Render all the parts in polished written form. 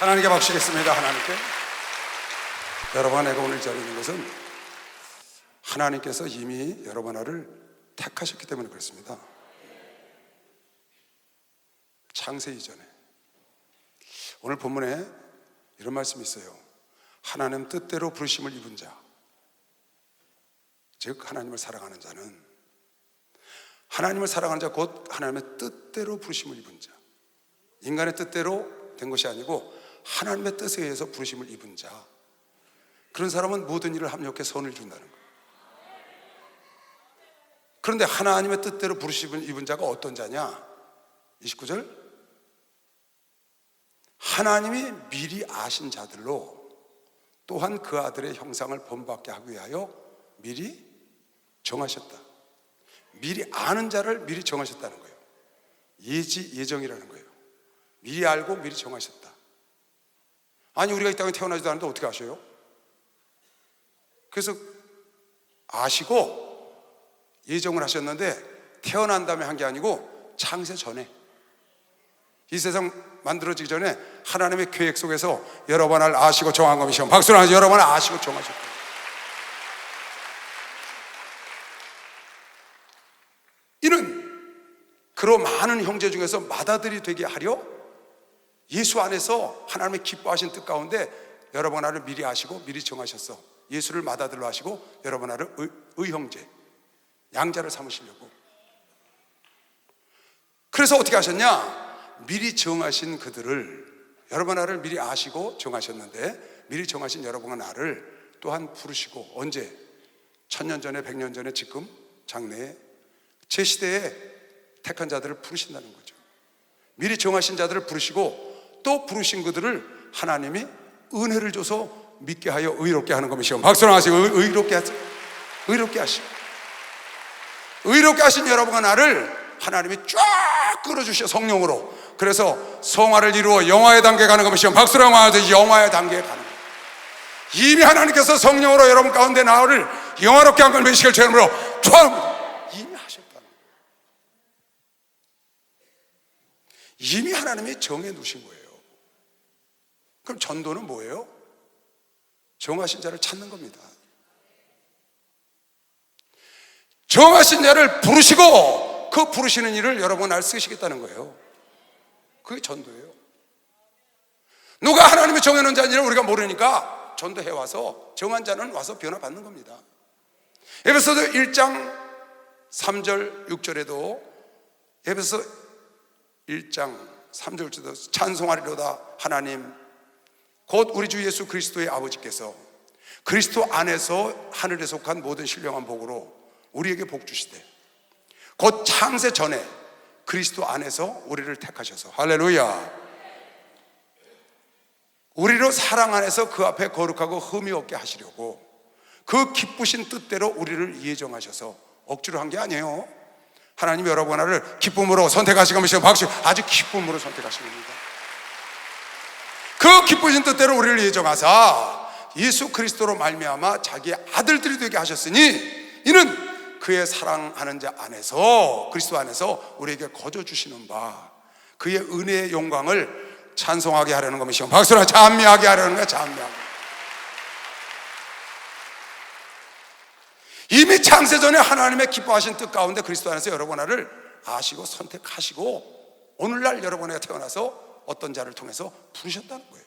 하나님께 박수겠습니다. 하나님께. 여러분, 내가 오늘 이 자리에 있는 것은 하나님께서 이미 여러분 나를 택하셨기 때문에 그렇습니다. 창세 이전에. 오늘 본문에 이런 말씀이 있어요. 하나님 뜻대로 부르심을 입은 자, 즉 하나님을 사랑하는 자는, 하나님을 사랑하는 자 곧 하나님의 뜻대로 부르심을 입은 자, 인간의 뜻대로 된 것이 아니고 하나님의 뜻에 의해서 부르심을 입은 자, 그런 사람은 모든 일을 합력해 선을 준다는 거예요. 그런데 하나님의 뜻대로 부르심을 입은 자가 어떤 자냐? 29절, 하나님이 미리 아신 자들로 또한 그 아들의 형상을 본받게 하기 위하여 미리 정하셨다. 미리 아는 자를 미리 정하셨다는 거예요. 예정이라는 거예요. 미리 알고 미리 정하셨다. 아니, 우리가 이 땅에 태어나지도 않는데 어떻게 아셔요? 그래서 아시고 예정을 하셨는데 태어난 다음에 한 게 아니고 창세 전에, 이 세상 만들어지기 전에 하나님의 계획 속에서 여러 번을 아시고 정한 것이죠. 박수를 하죠. 여러 번을 아시고 정하셨다. 이는 그로 많은 형제 중에서 맏아들이 되게 하려 예수 안에서 하나님의 기뻐하신 뜻 가운데 여러분 나를 미리 아시고 미리 정하셨어. 예수를 맏아들로 하시고 여러분 나를 의형제, 양자를 삼으시려고. 그래서 어떻게 하셨냐? 미리 정하신 그들을, 여러분 나를 미리 아시고 정하셨는데 미리 정하신 여러분과 나를 또한 부르시고, 언제? 1000년 전에, 100년 전에, 지금 장래에 제 시대에 택한 자들을 부르신다는 거죠. 미리 정하신 자들을 부르시고 또 부르신 그들을 하나님이 은혜를 줘서 믿게 하여 의롭게 하는 것이요. 박수를 하시고 의롭게 하시고, 의롭게 하시고, 의롭게 하신 여러분과 나를 하나님이 쫙 끌어주셔, 성령으로. 그래서 성화를 이루어 영화의 단계에 가는 것이요. 박수를 하시고 영화의 단계에 가는 거예요. 이미 하나님께서 성령으로 여러분 가운데 나를 영화롭게 한 걸 메시기를 죄름으로 이미 하셨다는 거예요. 이미 하나님이 정해 놓으신 거예요. 그럼 전도는 뭐예요? 정하신 자를 찾는 겁니다. 정하신 자를 부르시고 그 부르시는 일을 여러분 날 쓰시겠다는 거예요. 그게 전도예요. 누가 하나님이 정해놓은 자인지를 우리가 모르니까 전도해와서 정한 자는 와서 변화받는 겁니다. 에베소서 1장 3절 6절에도, 에베소서 1장 3절 6절에도 찬송하리로다 하나님 곧 우리 주 예수 그리스도의 아버지께서 그리스도 안에서 하늘에 속한 모든 신령한 복으로 우리에게 복 주시되 곧 창세 전에 그리스도 안에서 우리를 택하셔서, 할렐루야, 우리로 사랑 안에서 그 앞에 거룩하고 흠이 없게 하시려고 그 기쁘신 뜻대로 우리를 예정하셔서, 억지로 한 게 아니에요. 하나님 여러분 나를 기쁨으로 선택하시고 박수, 아주 기쁨으로 선택하신 겁니다. 그 기쁘신 뜻대로 우리를 예정하사 예수 그리스도로 말미암아 자기의 아들들이 되게 하셨으니 이는 그의 사랑하는 자 안에서, 그리스도 안에서 우리에게 거저 주시는 바 그의 은혜의 영광을 찬송하게 하려는 것이요. 박수나 찬미하게 하려는 거야. 찬미하게. 이미 창세 전에 하나님의 기뻐하신 뜻 가운데 그리스도 안에서 여러분 나를 아시고 선택하시고 오늘날 여러분에게 태어나서 어떤 자를 통해서 부르셨다는 거예요.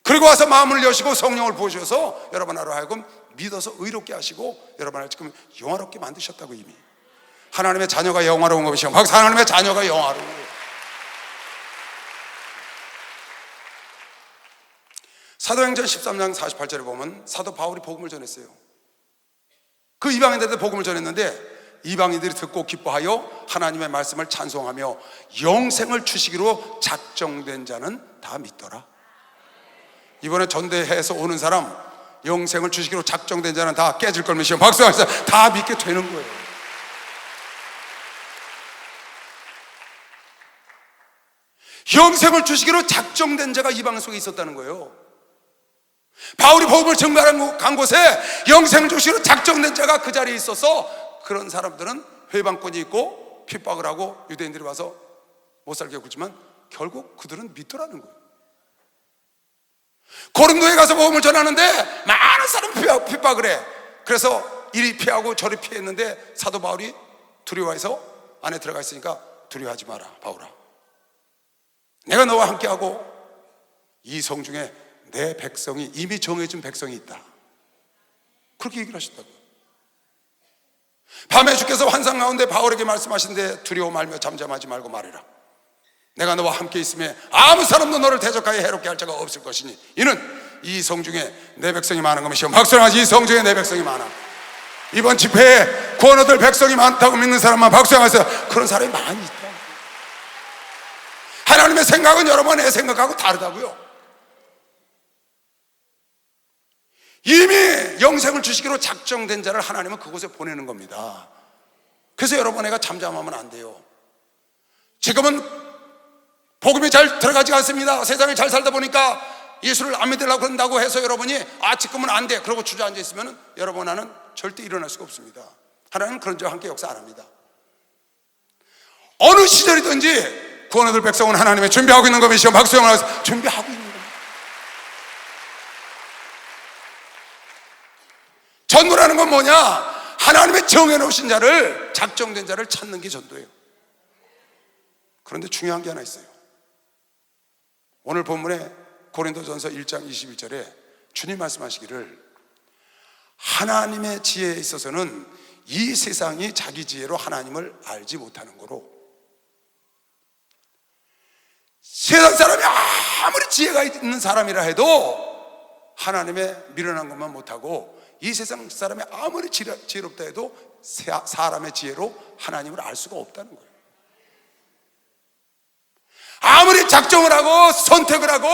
그리고 와서 마음을 여시고 성령을 부으셔서 여러분 나로 하여금 믿어서 의롭게 하시고 여러분 나를 지금 영화롭게 만드셨다고. 이미 하나님의 자녀가 영화로운 것이요. 하나님의 자녀가 영화로워요. 사도행전 13장 48절에 보면 사도 바울이 복음을 전했어요. 그 이방인들한테 복음을 전했는데 이방인들이 듣고 기뻐하여 하나님의 말씀을 찬송하며 영생을 주시기로 작정된 자는 다 믿더라. 이번에 전대해서 오는 사람, 영생을 주시기로 작정된 자는 다 깨질 걸 믿으시면 박수하면서 다 믿게 되는 거예요. 영생을 주시기로 작정된 자가 이방 속에 있었다는 거예요. 바울이 복음을 전가한 곳에 영생을 주시기로 작정된 자가 그 자리에 있어서 그런 사람들은 회방권이 있고 핍박을 하고 유대인들이 와서 못 살게 굴지만 결국 그들은 믿더라는 거예요. 고린도에 가서 복음을 전하는데 많은 사람이 핍박을 해. 그래서 이리 피하고 저리 피했는데 사도 바울이 두려워해서 안에 들어가 있으니까 두려워하지 마라 바울아, 내가 너와 함께하고 이 성중에 내 백성이, 이미 정해진 백성이 있다. 그렇게 얘기를 하셨다고요. 밤에 주께서 환상 가운데 바울에게 말씀하신데 두려워 말며 잠잠하지 말고 말해라. 내가 너와 함께 있으며 아무 사람도 너를 대적하여 해롭게 할 자가 없을 것이니 이는 이 성중에 내 백성이 많은 것이요. 박수하지. 이 성중에 내 백성이 많아. 이번 집회에 구원 얻을 백성이 많다고 믿는 사람만 박수하세요. 그런 사람이 많이 있다. 하나님의 생각은 여러분 내 생각하고 다르다고요. 이미 영생을 주시기로 작정된 자를 하나님은 그곳에 보내는 겁니다. 그래서 여러분 내가 잠잠하면 안 돼요. 지금은 복음이 잘 들어가지 않습니다. 세상에 잘 살다 보니까 예수를 안 믿으려고 그런다고 해서 여러분이 지금은 안 돼 그러고 주저앉아 있으면 여러분 나는 절대 일어날 수가 없습니다. 하나님은 그런 자와 함께 역사 안 합니다. 어느 시절이든지 구원 얻을 백성은 하나님의 준비하고 있는 것이요. 박수영을 하면서 준비하고 있는 겁니다. 전도라는 건 뭐냐? 하나님의 정해놓으신 자를, 작정된 자를 찾는 게 전도예요. 그런데 중요한 게 하나 있어요. 오늘 본문에 고린도전서 1장 21절에 주님 말씀하시기를 하나님의 지혜에 있어서는 이 세상이 자기 지혜로 하나님을 알지 못하는 거로, 세상 사람이 아무리 지혜가 있는 사람이라 해도 하나님의 미련한 것만 못하고, 이 세상 사람이 아무리 지혜롭다 해도 사람의 지혜로 하나님을 알 수가 없다는 거예요. 아무리 작정을 하고 선택을 하고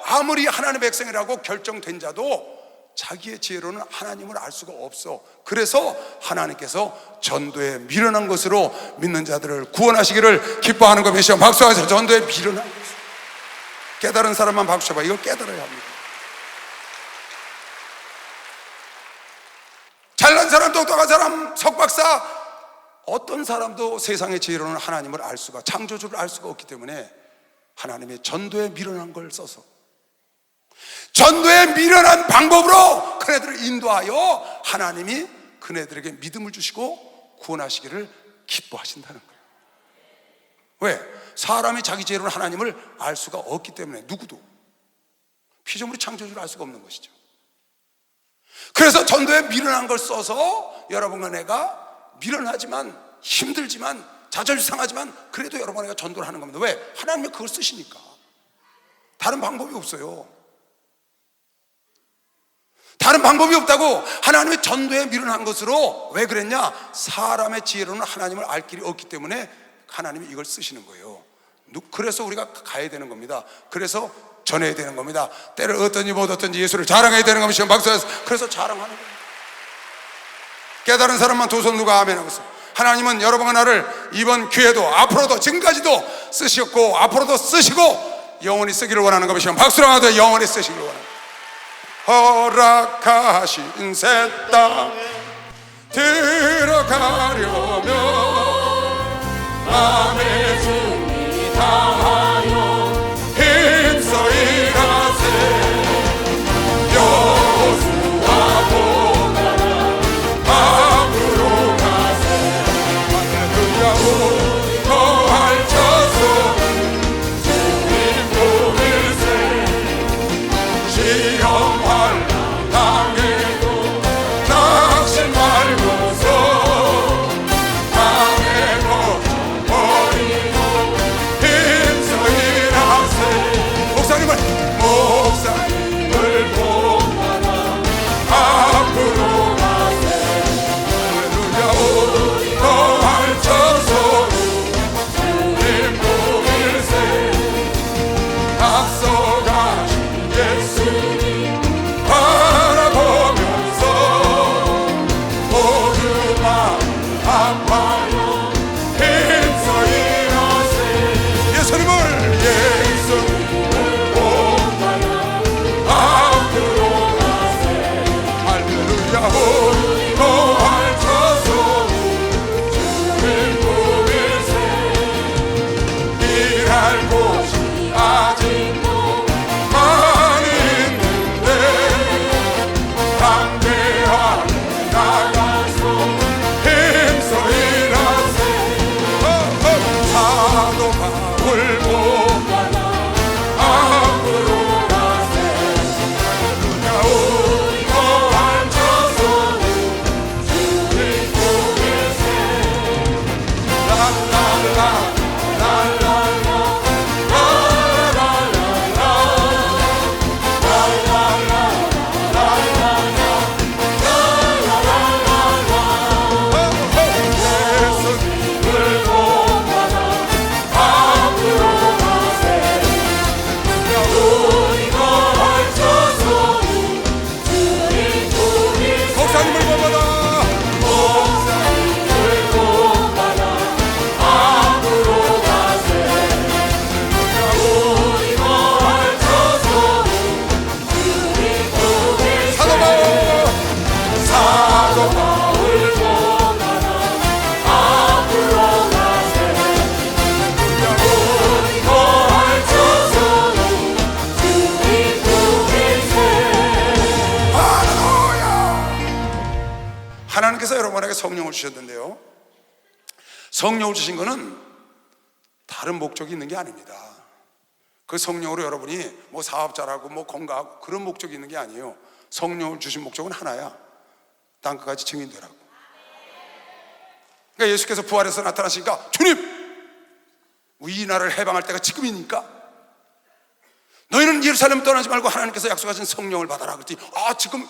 아무리 하나님의 백성이라고 결정된 자도 자기의 지혜로는 하나님을 알 수가 없어. 그래서 하나님께서 전도에 미련한 것으로 믿는 자들을 구원하시기를 기뻐하는 것이요. 박수하세요. 전도에 미련한 것. 깨달은 사람만 박수 쳐봐. 이걸 깨달아야 합니다. 잘난 사람, 똑똑한 사람, 석박사, 어떤 사람도 세상의 지혜로는 하나님을 알 수가, 창조주를 알 수가 없기 때문에 하나님의 전도에 미련한 걸 써서 전도에 미련한 방법으로 그네들을 인도하여 하나님이 그네들에게 믿음을 주시고 구원하시기를 기뻐하신다는 거예요. 왜? 사람이 자기 지혜로는 하나님을 알 수가 없기 때문에, 누구도 피조물이 창조주를 알 수가 없는 것이죠. 그래서 전도에 미련한 걸 써서 여러분과 내가 미련하지만 힘들지만 자존심 상하지만 그래도 여러분과 내가 전도를 하는 겁니다. 왜? 하나님이 그걸 쓰시니까. 다른 방법이 없어요. 다른 방법이 없다고. 하나님의 전도에 미련한 것으로. 왜 그랬냐? 사람의 지혜로는 하나님을 알 길이 없기 때문에 하나님이 이걸 쓰시는 거예요. 그래서 우리가 가야 되는 겁니다. 그래서 전해야 되는 겁니다. 때를 어떤지 못 어떤지 예수를 자랑해야 되는 겁니다. 박수해서. 그래서 자랑하는 거예요. 깨달은 사람만 두 손 누가 아멘 하고 있어요. 하나님은 여러분과 나를 이번 기회도 앞으로도 지금까지도 쓰셨고 앞으로도 쓰시고 영원히 쓰기를 원하는 것이요. 박수로 하되 영원히 쓰시기를 원합니다. 허락하신 새 땅에 들어가려면 마음의 준비 다하여 힘써 일하세. 여호수아 보가라 앞으로 가세. 할렐루야. 우리 거할 저소는 주님 보일세. 시험 환난 당해도 낙심 말고서 마음에 버리고 힘써 하나님께서 여러분에게 성령을 주셨는데요, 성령을 주신 것은 다른 목적이 있는 게 아닙니다. 그 성령으로 여러분이 뭐 사업 잘하고 뭐 건강하고 그런 목적이 있는 게 아니에요. 성령을 주신 목적은 하나야. 땅끝까지 증인되라고. 그러니까 예수께서 부활해서 나타나시니까, 주님, 이 나라를 해방할 때가 지금이니까 너희는 예루살렘 떠나지 말고 하나님께서 약속하신 성령을 받아라. 그랬더니 지금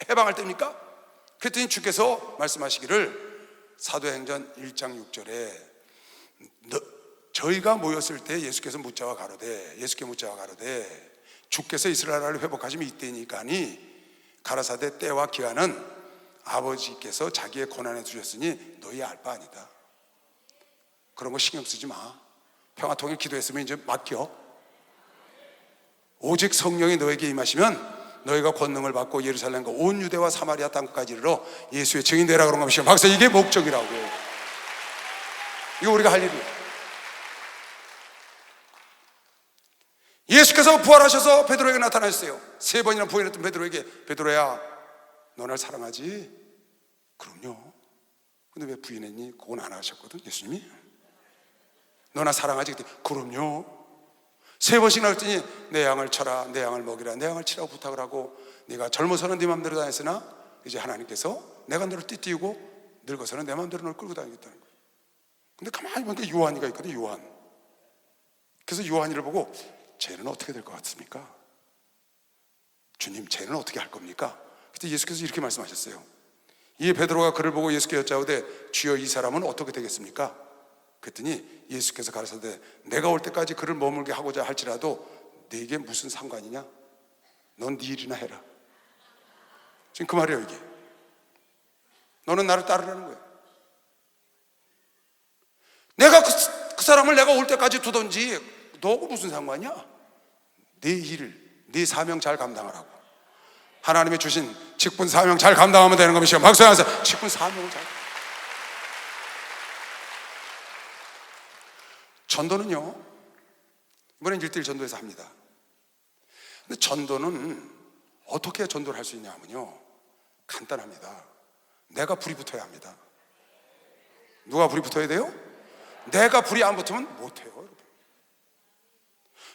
해방할 때입니까? 그랬더니 주께서 말씀하시기를 사도행전 1장 6절에 저희가 모였을 때 예수께서 묻자와 가로되, 예수께 묻자와 가로되 주께서 이스라엘을 회복하시면 이때니까니 가라사대 때와 기한은 아버지께서 자기의 고난에 주셨으니 너희 알 바 아니다. 그런 거 신경 쓰지 마. 평화통일 기도했으면 이제 맡겨. 오직 성령이 너에게 임하시면 너희가 권능을 받고 예루살렘과 온 유대와 사마리아 땅까지 이르러 예수의 증인되라 그런 것이죠. 박사, 이게 목적이라고. 이거 우리가 할 일이에요. 예수께서 부활하셔서 베드로에게 나타나셨어요. 3번이나 부인했던 베드로에게, 베드로야, 너 날 사랑하지? 그럼요. 근데 왜 부인했니? 그건 안 하셨거든, 예수님이. 너 나 사랑하지? 그럼요. 3번씩이나 했더니 내 양을 쳐라, 내 양을 먹이라, 내 양을 치라고 부탁을 하고, 네가 젊어서는 네 맘대로 다녔으나 이제 하나님께서 내가 너를 띠띠우고 늙어서는 내 맘대로 너를 끌고 다니겠다는 거예요. 근데 가만히 보니까 요한이가 있거든, 요한. 그래서 요한이를 보고, 쟤는 어떻게 될 것 같습니까? 주님, 쟤는 어떻게 할 겁니까? 그때 예수께서 이렇게 말씀하셨어요. 이 베드로가 그를 보고 예수께 여짜오되, 주여, 이 사람은 어떻게 되겠습니까? 그랬더니 예수께서 가라사대, 내가 올 때까지 그를 머물게 하고자 할지라도 네게 무슨 상관이냐? 넌 네 일이나 해라. 지금 그 말이에요, 이게. 너는 나를 따르라는 거예요. 내가 그 사람을 내가 올 때까지 두던지 너하고 무슨 상관이야? 네 일, 네 사명 잘 감당하라고. 하나님이 주신 직분 사명 잘 감당하면 되는 겁니다. 박수 하면서 직분 사명을 잘. 전도는요, 이번엔 1:1 전도에서 합니다. 근데 전도는 어떻게 전도를 할 수 있냐면요, 간단합니다. 내가 불이 붙어야 합니다. 누가 불이 붙어야 돼요? 내가 불이 안 붙으면 못해요, 여러분.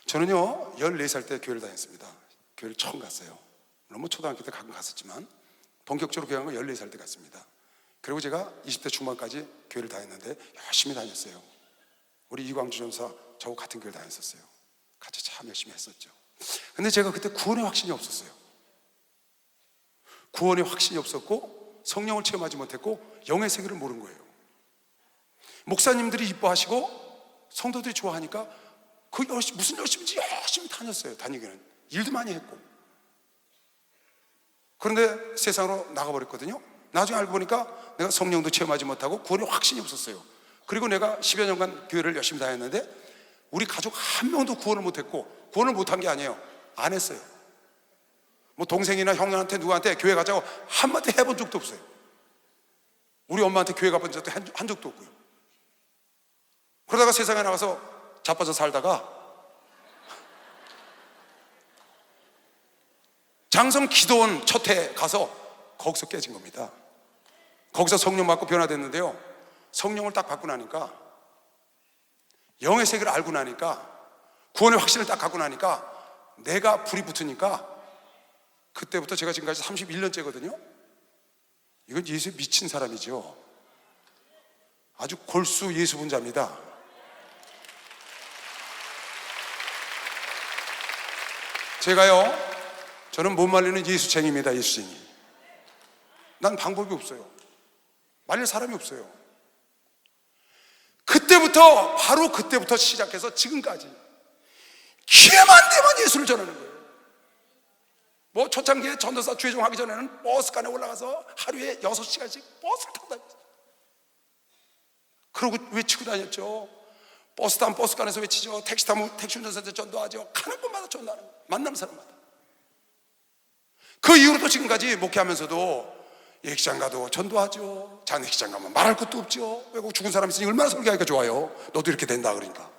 저는요, 14살 때 교회를 다녔습니다. 교회를 처음 갔어요. 물론 뭐 초등학교 때 가끔 갔었지만 본격적으로 교회 간 건 14살 때 갔습니다. 그리고 제가 20대 중반까지 교회를 다녔는데 열심히 다녔어요. 우리 이광주 전사 저하고 같은 교회를 다녔었어요. 같이 참 열심히 했었죠. 근데 제가 그때 구원의 확신이 없었어요. 구원의 확신이 없었고 성령을 체험하지 못했고 영의 세계를 모른 거예요. 목사님들이 이뻐하시고 성도들이 좋아하니까 그 무슨 열심인지 열심히 다녔어요. 다니기는 일도 많이 했고. 그런데 세상으로 나가버렸거든요. 나중에 알고 보니까 내가 성령도 체험하지 못하고 구원의 확신이 없었어요. 그리고 내가 10여 년간 교회를 열심히 다녔는데 우리 가족 한 명도 구원을 못했고, 구원을 못한 게 아니에요, 안 했어요. 뭐 동생이나 형한테 누구한테 교회 가자고 한마디 해본 적도 없어요. 우리 엄마한테 교회 가본 적도 한 적도 없고요. 그러다가 세상에 나가서 자빠져 살다가 장성 기도원 첫해 가서 거기서 깨진 겁니다. 거기서 성령 받고 변화됐는데요, 성령을 딱 받고 나니까, 영의 세계를 알고 나니까, 구원의 확신을 딱 갖고 나니까 내가 불이 붙으니까 그때부터 제가 지금까지 31년째거든요 이건 예수에 미친 사람이죠. 아주 골수 예수 분자입니다. 저는 못 말리는 예수쟁이입니다. 예수쟁이. 난 방법이 없어요. 말릴 사람이 없어요. 그때부터, 바로 그때부터 시작해서 지금까지 기회만 되면 예수를 전하는 거예요. 뭐 초창기에 전도사 주회종하기 전에는 버스간에 올라가서 하루에 6시간씩 버스를 타고 다녔어요. 그러고 외치고 다녔죠. 버스 타면 버스간에서 외치죠. 택시 타면 택시 운전사한테 전도하죠. 가는 곳마다 전도하는 거예요. 만나는 사람마다. 그 이후로도 지금까지 목회하면서도 예식장 가도 전도하죠. 장례식장 가면 말할 것도 없죠. 외국 죽은 사람 있으니 얼마나 설교하기가 좋아요. 너도 이렇게 된다 그러니까.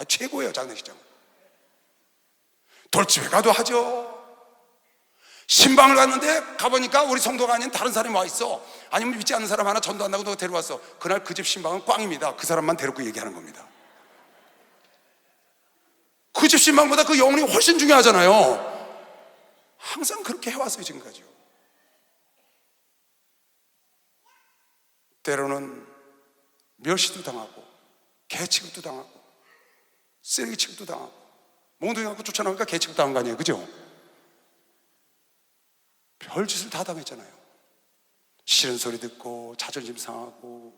최고예요, 장례식장. 돌집에 가도 하죠. 신방을 갔는데 가보니까 우리 성도가 아닌 다른 사람이 와 있어. 아니면 믿지 않는 사람 하나 전도한다고 너 데려왔어. 그날 그 집 신방은 꽝입니다. 그 사람만 데리고 얘기하는 겁니다. 그 집 신방보다 그 영혼이 훨씬 중요하잖아요. 항상 그렇게 해왔어요, 지금까지요. 때로는 멸시도 당하고 개 취급도 당하고 쓰레기 취급도 당하고 몽둥이 갖고 쫓아나오니까 개 취급 당한 거 아니에요, 그죠? 별짓을 다 당했잖아요. 싫은 소리 듣고 자존심 상하고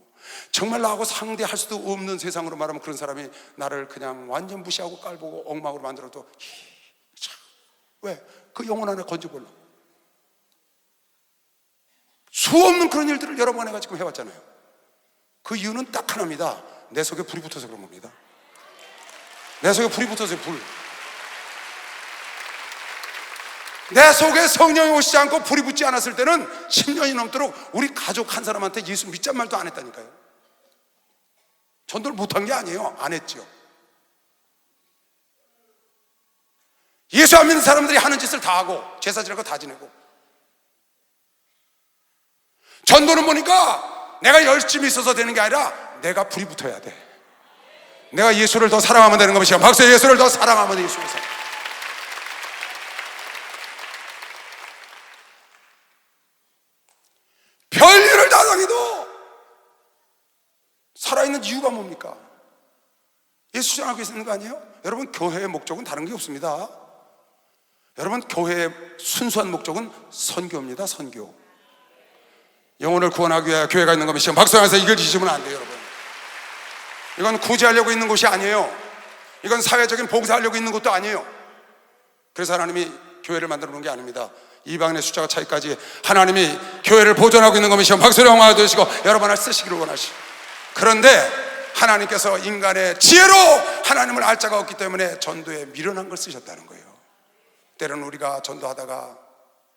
정말 나하고 상대할 수도 없는 세상으로 말하면 그런 사람이 나를 그냥 완전 무시하고 깔보고 엉망으로 만들어도 왜? 그 영혼 안에 건져보려고. 수없는 그런 일들을 여러 번 내가 지금 해왔잖아요. 그 이유는 딱 하나입니다. 내 속에 불이 붙어서 그런 겁니다. 내 속에 불이 붙어서 불. 내 속에 성령이 오시지 않고 불이 붙지 않았을 때는 10년이 넘도록 우리 가족 한 사람한테 예수 믿자는 말도 안 했다니까요. 전도를 못한 게 아니에요. 안 했죠. 예수 안 믿는 사람들이 하는 짓을 다 하고 제사 지내고 다 지내고, 전도는 보니까 내가 열심히 있어서 되는 게 아니라 내가 불이 붙어야 돼. 내가 예수를 더 사랑하면 되는 것이야. 박수. 예수를 더 사랑하면 돼. 예수를 사랑. 별일을 다 당해도 살아있는 이유가 뭡니까? 예수 주장하고 있는 거 아니에요? 여러분, 교회의 목적은 다른 게 없습니다. 여러분, 교회의 순수한 목적은 선교입니다. 선교. 영혼을 구원하기 위해 교회가 있는 겁니다. 박수하면서 이걸 지시면 안 돼요, 여러분. 이건 구제하려고 있는 곳이 아니에요. 이건 사회적인 봉사하려고 있는 것도 아니에요. 그래서 하나님이 교회를 만들어 놓은 게 아닙니다. 이방인의 숫자가 차이까지 하나님이 교회를 보존하고 있는 것이시오. 박수로 영광을 드리시고 여러분을 쓰시기를 원하시오. 그런데 하나님께서 인간의 지혜로 하나님을 알 자가 없기 때문에 전도에 미련한 걸 쓰셨다는 거예요. 때로는 우리가 전도하다가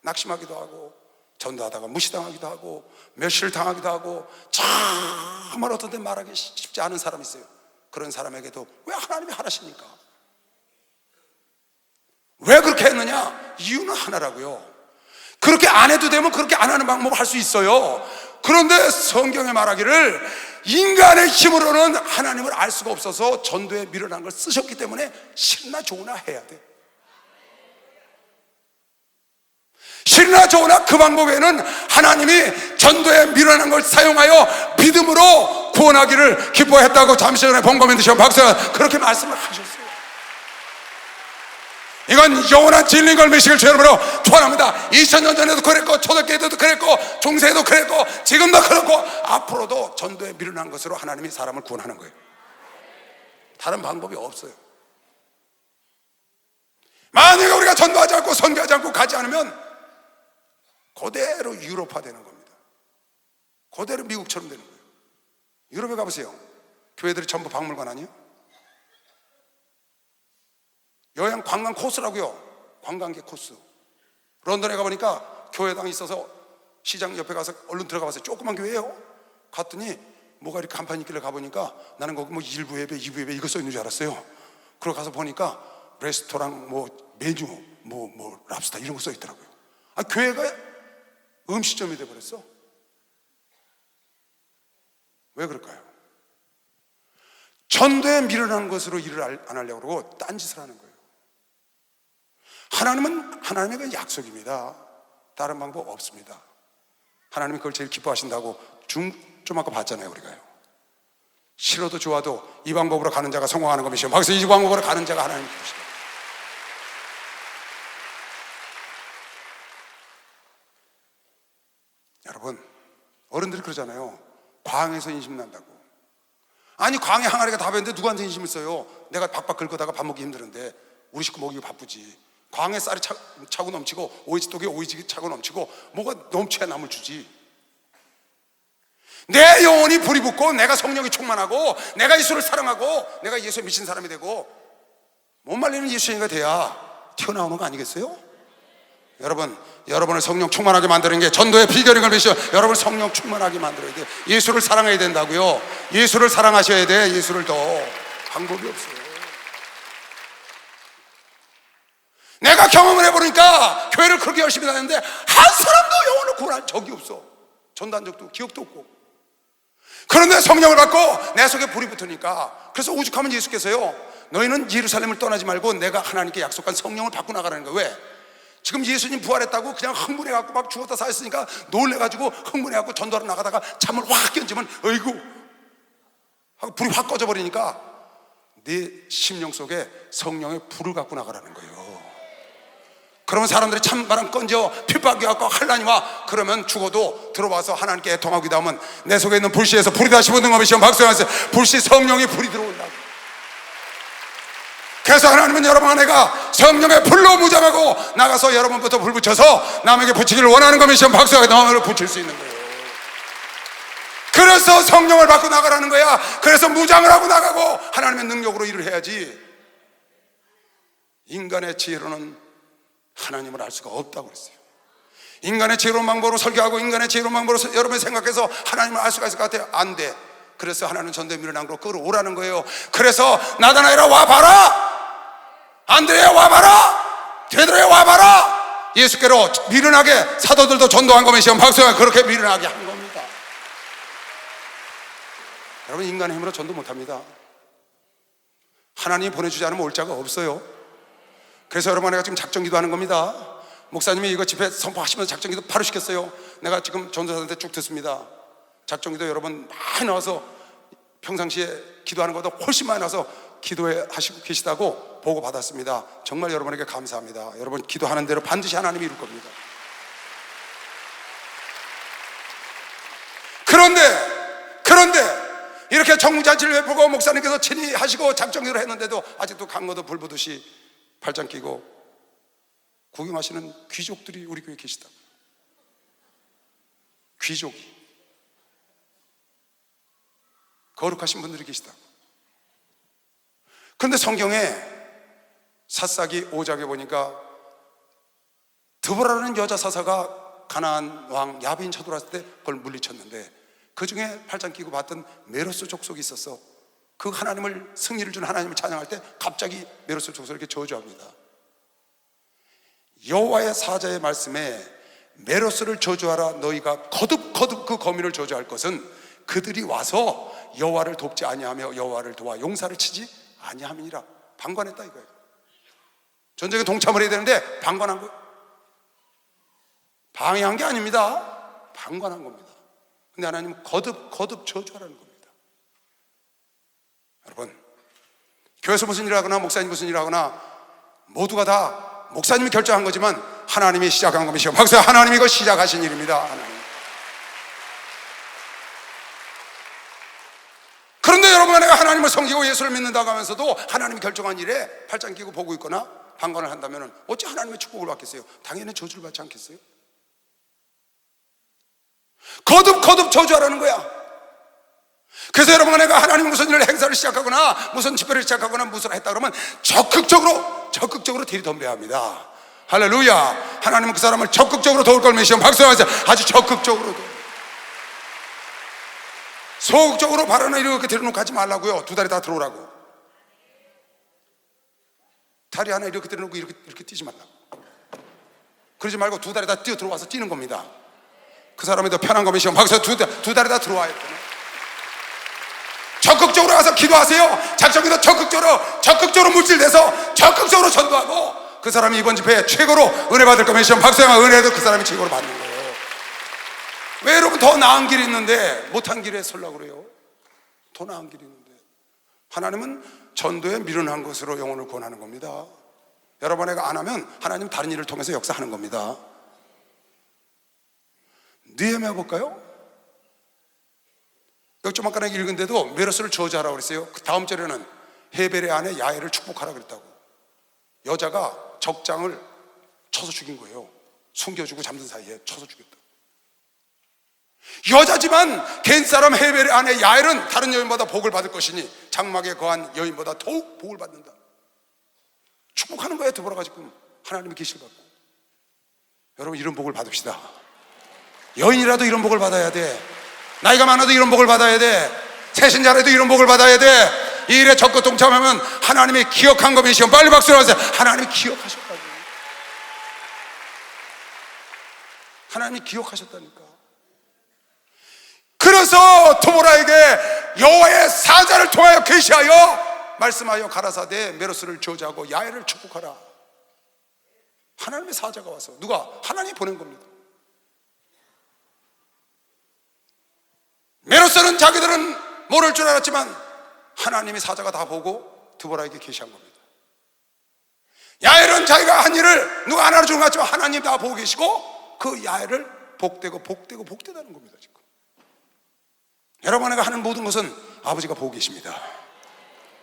낙심하기도 하고, 전도하다가 무시당하기도 하고, 멸시를 당하기도 하고, 정말 어떤 때 말하기 쉽지 않은 사람이 있어요. 그런 사람에게도 왜 하나님이 하라십니까? 왜 그렇게 했느냐? 이유는 하나라고요. 그렇게 안 해도 되면 그렇게 안 하는 방법을 할 수 있어요. 그런데 성경에 말하기를 인간의 힘으로는 하나님을 알 수가 없어서 전도에 미련한 걸 쓰셨기 때문에 싫으나 좋으나 해야 돼. 싫으나 좋으나 그 방법에는 하나님이 전도에 미련한 걸 사용하여 믿음으로 구원하기를 기뻐했다고 잠시 전에 본거면 드시면 박사가 그렇게 말씀을 하셨어요. 이건 영원한 진리인 걸 믿으시길 주 여러분으로 축원합니다. 2000년 전에도 그랬고, 초대교회 때도 그랬고, 중세에도 그랬고, 지금도 그렇고, 앞으로도 전도에 미련한 것으로 하나님이 사람을 구원하는 거예요. 다른 방법이 없어요. 만약에 우리가 전도하지 않고 선교하지 않고 가지 않으면 그대로 유럽화 되는 겁니다. 그대로 미국처럼 되는 거예요. 유럽에 가보세요. 교회들이 전부 박물관 아니에요? 여행 관광 코스라고요. 관광객 코스. 런던에 가보니까 교회당이 있어서 시장 옆에 가서 얼른 들어가 봤어요. 조그만 교회예요. 갔더니 뭐가 이렇게 간판이 있길래 가보니까 나는 거기 뭐 1부 예배, 2부 예배 이거 써 있는 줄 알았어요. 그러고 가서 보니까 레스토랑 뭐 메뉴 뭐 랍스타 이런 거 써 있더라고요. 아, 교회가 음식점이 돼버렸어. 왜 그럴까요? 전도에 미련한 것으로 일을 안 하려고 그러고 딴짓을 하는 거예요. 하나님은 하나님의 그 약속입니다. 다른 방법 없습니다. 하나님이 그걸 제일 기뻐하신다고 좀 아까 봤잖아요, 우리가요. 싫어도 좋아도 이 방법으로 가는 자가 성공하는 것이요. 거기서 이 방법으로 가는 자가 하나님 기쁘시다. 여러분, 어른들이 그러잖아요. 광에서 인심 난다고. 아니, 광에 항아리가 다 배는데 누구한테 인심을 써요? 내가 박박 긁어다가 밥 먹기 힘드는데 우리 식구 먹이기 바쁘지. 광에 쌀이 차고 넘치고 오이지독에 오이지 차고 넘치고 뭐가 넘쳐야 남을 주지. 내 영혼이 불이 붙고 내가 성령이 충만하고 내가 예수를 사랑하고 내가 예수에 미친 사람이 되고 못 말리는 예수님이 돼야 튀어나오는 거 아니겠어요? 여러분, 여러분을 성령 충만하게 만드는 게 전도의 비결인 걸 믿으시오. 여러분을 성령 충만하게 만들어야 돼. 예수를 사랑해야 된다고요. 예수를 사랑하셔야 돼. 예수를 더. 방법이 없어요. 내가 경험을 해보니까 교회를 그렇게 열심히 다녔는데 한 사람도 영혼을 구원한 적이 없어. 전도한 적도 기억도 없고. 그런데 성령을 받고 내 속에 불이 붙으니까, 그래서 오죽하면 예수께서요, 너희는 예루살렘을 떠나지 말고 내가 하나님께 약속한 성령을 받고 나가라는 거예요. 왜? 지금 예수님 부활했다고 그냥 흥분해갖고 막 죽었다 살았으니까 놀래가지고 흥분해갖고 전도하러 나가다가 잠을 확 견지면 어이구 하고 불이 확 꺼져버리니까 네 심령 속에 성령의 불을 갖고 나가라는 거예요. 그러면 사람들이 찬바람 건져 핍박이 갖고 환난이와 그러면 죽어도 들어와서 하나님께 애통하고 기도하면 내 속에 있는 불씨에서 불이 다시 붙는 것이 시험 박수하면서 불씨 성령의 불이 들어온다고. 그래서 하나님은 여러분 아내가 성령의 불로 무장하고 나가서 여러분부터 불 붙여서 남에게 붙이기를 원하는 것이 시험 박수하게 너를 붙일 수 있는 거예요. 그래서 성령을 받고 나가라는 거야. 그래서 무장을 하고 나가고 하나님의 능력으로 일을 해야지. 인간의 지혜로는 하나님을 알 수가 없다고 그랬어요. 인간의 지혜로운 방법으로 설교하고 인간의 지혜로운 방법으로 여러분이 생각해서 하나님을 알 수가 있을 것 같아요. 안 돼. 그래서 하나님은 전도에 미련한 걸로 끌어오라는 거예요. 그래서 나다나엘아 와봐라, 안드레야 와봐라, 베드로야 와봐라. 예수께로 미련하게 사도들도 전도한 거면 시험 박수가 그렇게 미련하게 한 겁니다. 여러분, 인간의 힘으로 전도 못합니다. 하나님이 보내주지 않으면 올 자가 없어요. 그래서 여러분, 내가 지금 작정기도 하는 겁니다. 목사님이 이거 집회 선포하시면서 작정기도 바로 시켰어요. 내가 지금 전도사한테 쭉 듣습니다. 작정기도 여러분 많이 나와서 평상시에 기도하는 것보다 훨씬 많이 나와서 기도해 하시고 계시다고 보고 받았습니다. 정말 여러분에게 감사합니다. 여러분 기도하는 대로 반드시 하나님이 이룰 겁니다. 그런데 이렇게 정무잔치를 베풀고 목사님께서 친히 하시고 작정기를 했는데도 아직도 강거도 불보듯이 팔짱 끼고 구경하시는 귀족들이 우리 교회에 계시다. 귀족이, 거룩하신 분들이 계시다고. 그런데 성경에 사사기 5장에 보니까 드보라라는 여자 사사가 가나안 왕 야빈 쳐들어왔을 때 그걸 물리쳤는데 그 중에 팔짱 끼고 봤던 메로스 족속이 있었어. 그 하나님을, 승리를 준 하나님을 찬양할 때 갑자기 메로스 족속을 이렇게 저주합니다. 여호와의 사자의 말씀에 메로스를 저주하라. 너희가 거듭 그 거민을 저주할 것은 그들이 와서 여호와를 돕지 아니하며 여호와를 도와 용사를 치지 아니함이니라. 방관했다 이거예요. 전쟁에 동참을 해야 되는데 방관한 거예요. 방해한 게 아닙니다. 방관한 겁니다. 근데 하나님은 거듭 저주하라는 겁니다. 여러분, 교회에서 무슨 일을 하거나 목사님 무슨 일을 하거나 모두가 다 목사님이 결정한 거지만 하나님이 시작한 것이요. 박수. 하나님이 이거 시작하신 일입니다. 하나님. 그런데 여러분, 내가 하나님을 섬기고 예수를 믿는다고 하면서도 하나님이 결정한 일에 팔짱 끼고 보고 있거나 방관을 한다면 어찌 하나님의 축복을 받겠어요? 당연히 저주를 받지 않겠어요? 거듭 저주하라는 거야. 그래서 여러분, 내가 하나님 무슨 일을 행사를 시작하거나 무슨 집회를 시작하거나 무슨 했다 그러면 적극적으로 들이덤벼야 합니다. 할렐루야. 하나님은 그 사람을 적극적으로 도울 걸 믿으시면 박수하세요. 아주 적극적으로. 소극적으로 발언을 이렇게 들여놓고 하지 말라고요. 두 다리 다 들어오라고. 다리 하나 이렇게 들여놓고 이렇게 뛰지 말라고. 그러지 말고 두 다리 다 뛰어 들어와서 뛰는 겁니다. 그 사람이 더 편한 거면 시험 박수. 두 다리 다 들어와야 돼요. 적극적으로 가서 기도하세요. 작정기도 적극적으로 물질내서 적극적으로 전도하고 그 사람이 이번 집회에 최고로 은혜 받을 거면 시험 박수양아 은혜도 그 사람이 최고로 받는 거예요. 왜 여러분 더 나은 길이 있는데 못한 길에 서려고 그래요? 더 나은 길이 있는데. 하나님은 전도에 미련한 것으로 영혼을 구원하는 겁니다. 여러분, 내가 안 하면 하나님 다른 일을 통해서 역사하는 겁니다. 느헤미야 볼까요? 여기 좀 아까 내가 읽은데도 메로스를 저주하라고 그랬어요. 그 다음 절에는 헤벨의 아내 야엘을 축복하라 그랬다고. 여자가 적장을 쳐서 죽인 거예요. 숨겨주고 잠든 사이에 쳐서 죽였다. 여자지만 겐 사람 헤벨의 아내 야엘은 다른 여인보다 복을 받을 것이니 장막에 거한 여인보다 더욱 복을 받는다. 축복하는 거예요. 드보라가 지금 하나님의 계시를 받고. 여러분, 이런 복을 받읍시다. 여인이라도 이런 복을 받아야 돼. 나이가 많아도 이런 복을 받아야 돼. 새신자라도 이런 복을 받아야 돼. 이 일에 적극 동참하면 하나님이 기억한 겁니다. 빨리 박수를 하세요. 하나님이 기억하셨다고. 하나님이 기억하셨다니까. 그래서 드보라에게 여호와의 사자를 통하여 계시하여 말씀하여 가라사대 메로스를 저주하고 야엘을 축복하라. 하나님의 사자가 와서, 누가? 하나님이 보낸 겁니다. 메로스는 자기들은 모를 줄 알았지만 하나님의 사자가 다 보고 드보라에게 계시한 겁니다. 야엘은 자기가 한 일을 누가 안 알아주는 것 같지만 하나님 다 보고 계시고 그 야엘을 복되다는 겁니다. 지금 여러분에게 하는 모든 것은 아버지가 보고 계십니다.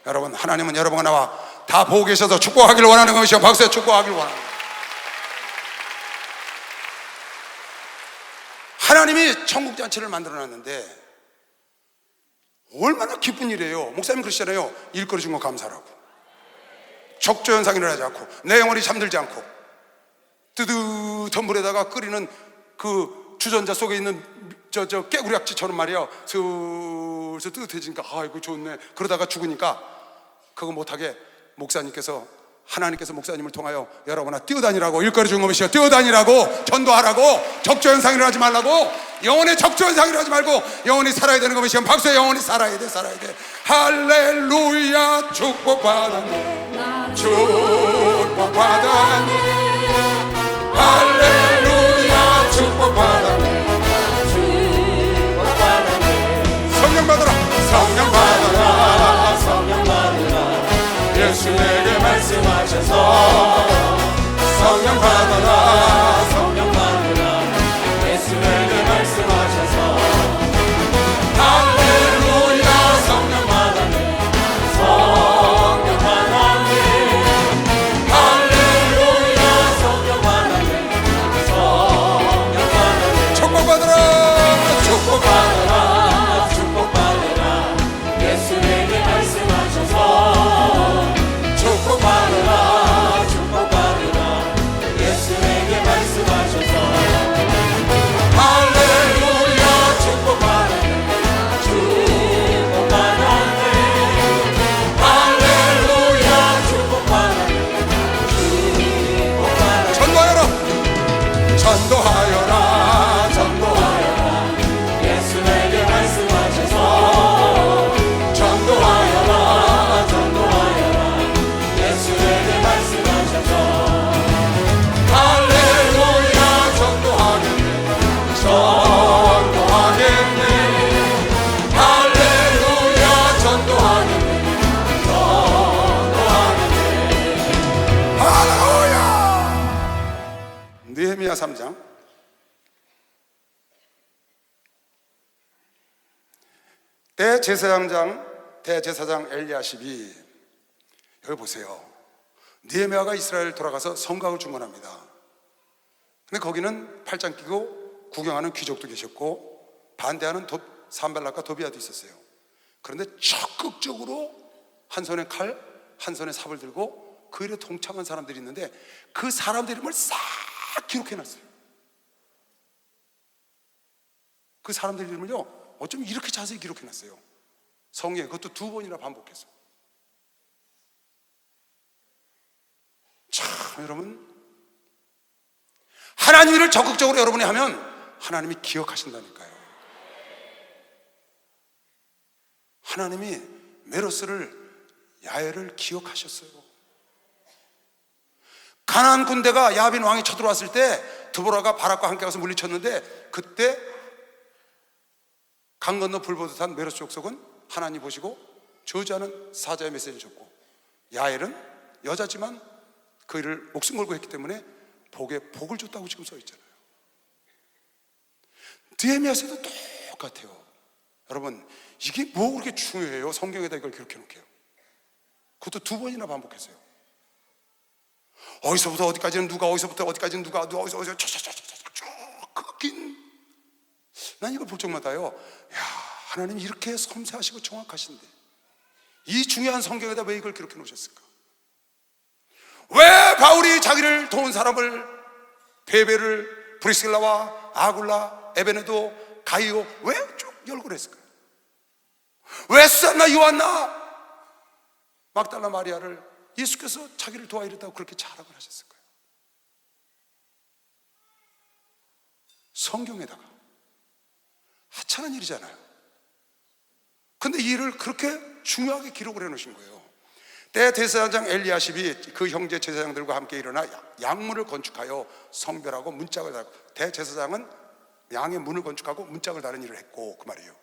여러분, 하나님은 여러분과 나와 다 보고 계셔서 축복하기를 원하는 것이요, 박수에 축복하기를 원합니다. 하나님이 천국잔치를 만들어놨는데 얼마나 기쁜 일이에요. 목사님 그러시잖아요. 일거리 준 거 감사라고, 적조현상이 일어나지 않고 내 영혼이 잠들지 않고 뜨뜻한 물에다가 끓이는 그 주전자 속에 있는 저 깨구리약지처럼 말이야 슬슬 뜨뜻해지니까 아이고 좋네. 그러다가 죽으니까 그거 못하게 목사님께서, 하나님께서 목사님을 통하여 여러분아 뛰어다니라고, 일거리 준 것이요 뛰어다니라고, 전도하라고, 적조현상이 일어나지 말라고, 영혼의 적조현상이 일어나지 말고 영혼이 살아야 되는 것이요, 박수에 영혼이 살아야 돼. 할렐루야. 축복받았네, 축복받았네, 할렐루야. 축복받았네, 축복받았네. 성령 받아라, 성령 받아라, 성령 받아라. 예수 내게 말씀하셔서 성령 받아라, 성령 받아라. 예수 내게 말씀하셔서 할렐루야. 성령 받았네, 성령 받았네, 할렐루야. 성령 받았네, 성령 받았네. 축복받아라, 축복받아라, 축복받아라. 예수 내게 말씀하셔서 축복받으라, 축복받으라. 예수 내게 말씀하셔서 할렐루야. 축복받았네, 축복받았네, 할렐루야. 축복받았네, 축복받았네. 전도하여라, 전도하여라, 전도하여라. 예수 내게 말씀하셔서 전도하여라, 전도하여라. 예수 내게 말씀하셔서 할렐루야. 전도하겠네, 전도하겠네, 할렐루야. 전도하겠네, 전도하겠네. 할렐루야. 느헤미야 3장. 대제사장 엘리야십이, 여기 보세요. 느헤미야가 이스라엘 돌아가서 성곽을 중건합니다. 근데 거기는 팔짱 끼고 구경하는 귀족도 계셨고 반대하는 산발락과 도비아도 있었어요. 그런데 적극적으로 한 손에 칼, 한 손에 삽을 들고 그 일에 동참한 사람들이 있는데 그 사람들 이름을 싹 기록해놨어요. 그 사람들 이름을요, 어쩜 이렇게 자세히 기록해놨어요. 성경에, 그것도 2번이나 반복해서. 참, 여러분, 하나님 일을 적극적으로 여러분이 하면 하나님이 기억하신다니까요. 하나님이 메로스를, 야엘을 기억하셨어요. 가나안 군대가 야빈 왕이 쳐들어왔을 때 드보라가 바락과 함께 가서 물리쳤는데 그때 강 건너 불 보듯 한 메로스 족속은 하나님 보시고 저주하는 사자의 메시지를 줬고, 야엘은 여자지만 그 일을 목숨 걸고 했기 때문에 복에 복을 줬다고 지금 써 있잖아요. 느헤미야서도 똑같아요. 여러분, 이게 뭐 그렇게 중요해요? 성경에다 이걸 기록해 놓게요. 그것도 2번이나 반복했어요. 어디서부터 어디까지는 누가, 어디서부터 어디까지는 누가, 어디서 쭉 긴. 난 이걸 볼 적마다요, 야, 하나님이 이렇게 섬세하시고 정확하신데 이 중요한 성경에다 왜 이걸 기록해 놓으셨을까? 왜 바울이 자기를 도운 사람을, 베베를, 브리스길라와 아굴라, 에베네도, 가이오, 왜 쭉 열거를 했을까요? 왜 수산나, 요한나, 막달라 마리아를 예수께서 자기를 도와 이랬다고 그렇게 자랑을 하셨을까요? 성경에다가. 하찮은 일이잖아요. 근데 이 일을 그렇게 중요하게 기록을 해놓으신 거예요. 대제사장 엘리야십이 그 형제 제사장들과 함께 일어나 양문을 건축하여 성별하고 문짝을 달고, 대제사장은 양의 문을 건축하고 문짝을 다는 일을 했고, 그 말이에요.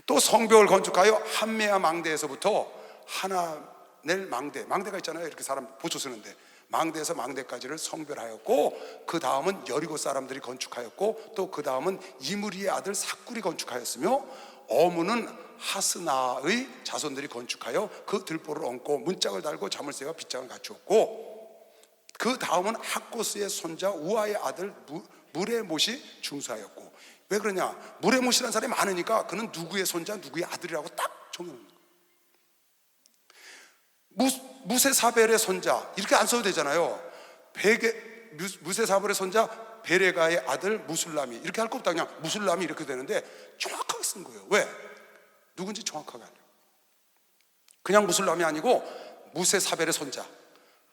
또 성벽을 건축하여 한메아 망대에서부터 하나넬 망대가 있잖아요. 이렇게 사람 보초 쓰는데, 망대에서 망대까지를 성별하였고, 그 다음은 여리고 사람들이 건축하였고, 또 그 다음은 이므리의 아들 삭굴이 건축하였으며, 어문은 하스나의 자손들이 건축하여 그 들보를 얹고 문짝을 달고 자물쇠와 빗장을 갖추었고, 그 다음은 학고스의 손자 우아의 아들 무레못이 중수하였고. 왜 그러냐? 무레못이라는 사람이 많으니까 그는 누구의 손자 누구의 아들이라고 딱 정해놓는 거예요. 무세사벨의 손자 이렇게 안 써도 되잖아요. 무세사벨의 손자 베레가의 아들 무술람이 이렇게 할 거 없다. 그냥 무술람이 이렇게 되는데 정확하게 쓴 거예요. 왜? 누군지 정확하게 알려요. 그냥 무술람이 아니고 무세사벨의 손자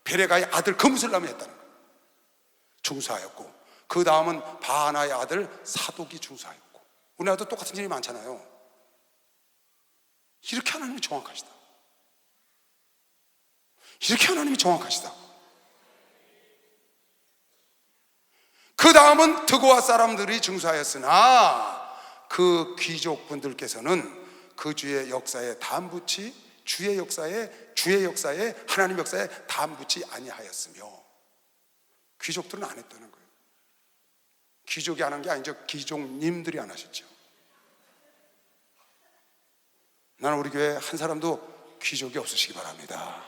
베레가의 아들 그 무술람이 했다는 거예요. 중수하였고, 그 다음은 바하나의 아들 사독이 중수하였고. 우리나라도 똑같은 일이 많잖아요. 이렇게 하나님이 정확하시다. 이렇게 하나님이 정확하시다. 그 다음은 드고아 사람들이 중수하였으나 그 귀족분들께서는 그 주의 역사에 담붙이 주의 역사에 하나님 역사에 담붙이 아니하였으며. 귀족들은 안 했다는 거예요. 귀족이 안 한 게 아니죠. 귀족님들이 안 하셨죠. 나는 우리 교회 한 사람도 귀족이 없으시기 바랍니다.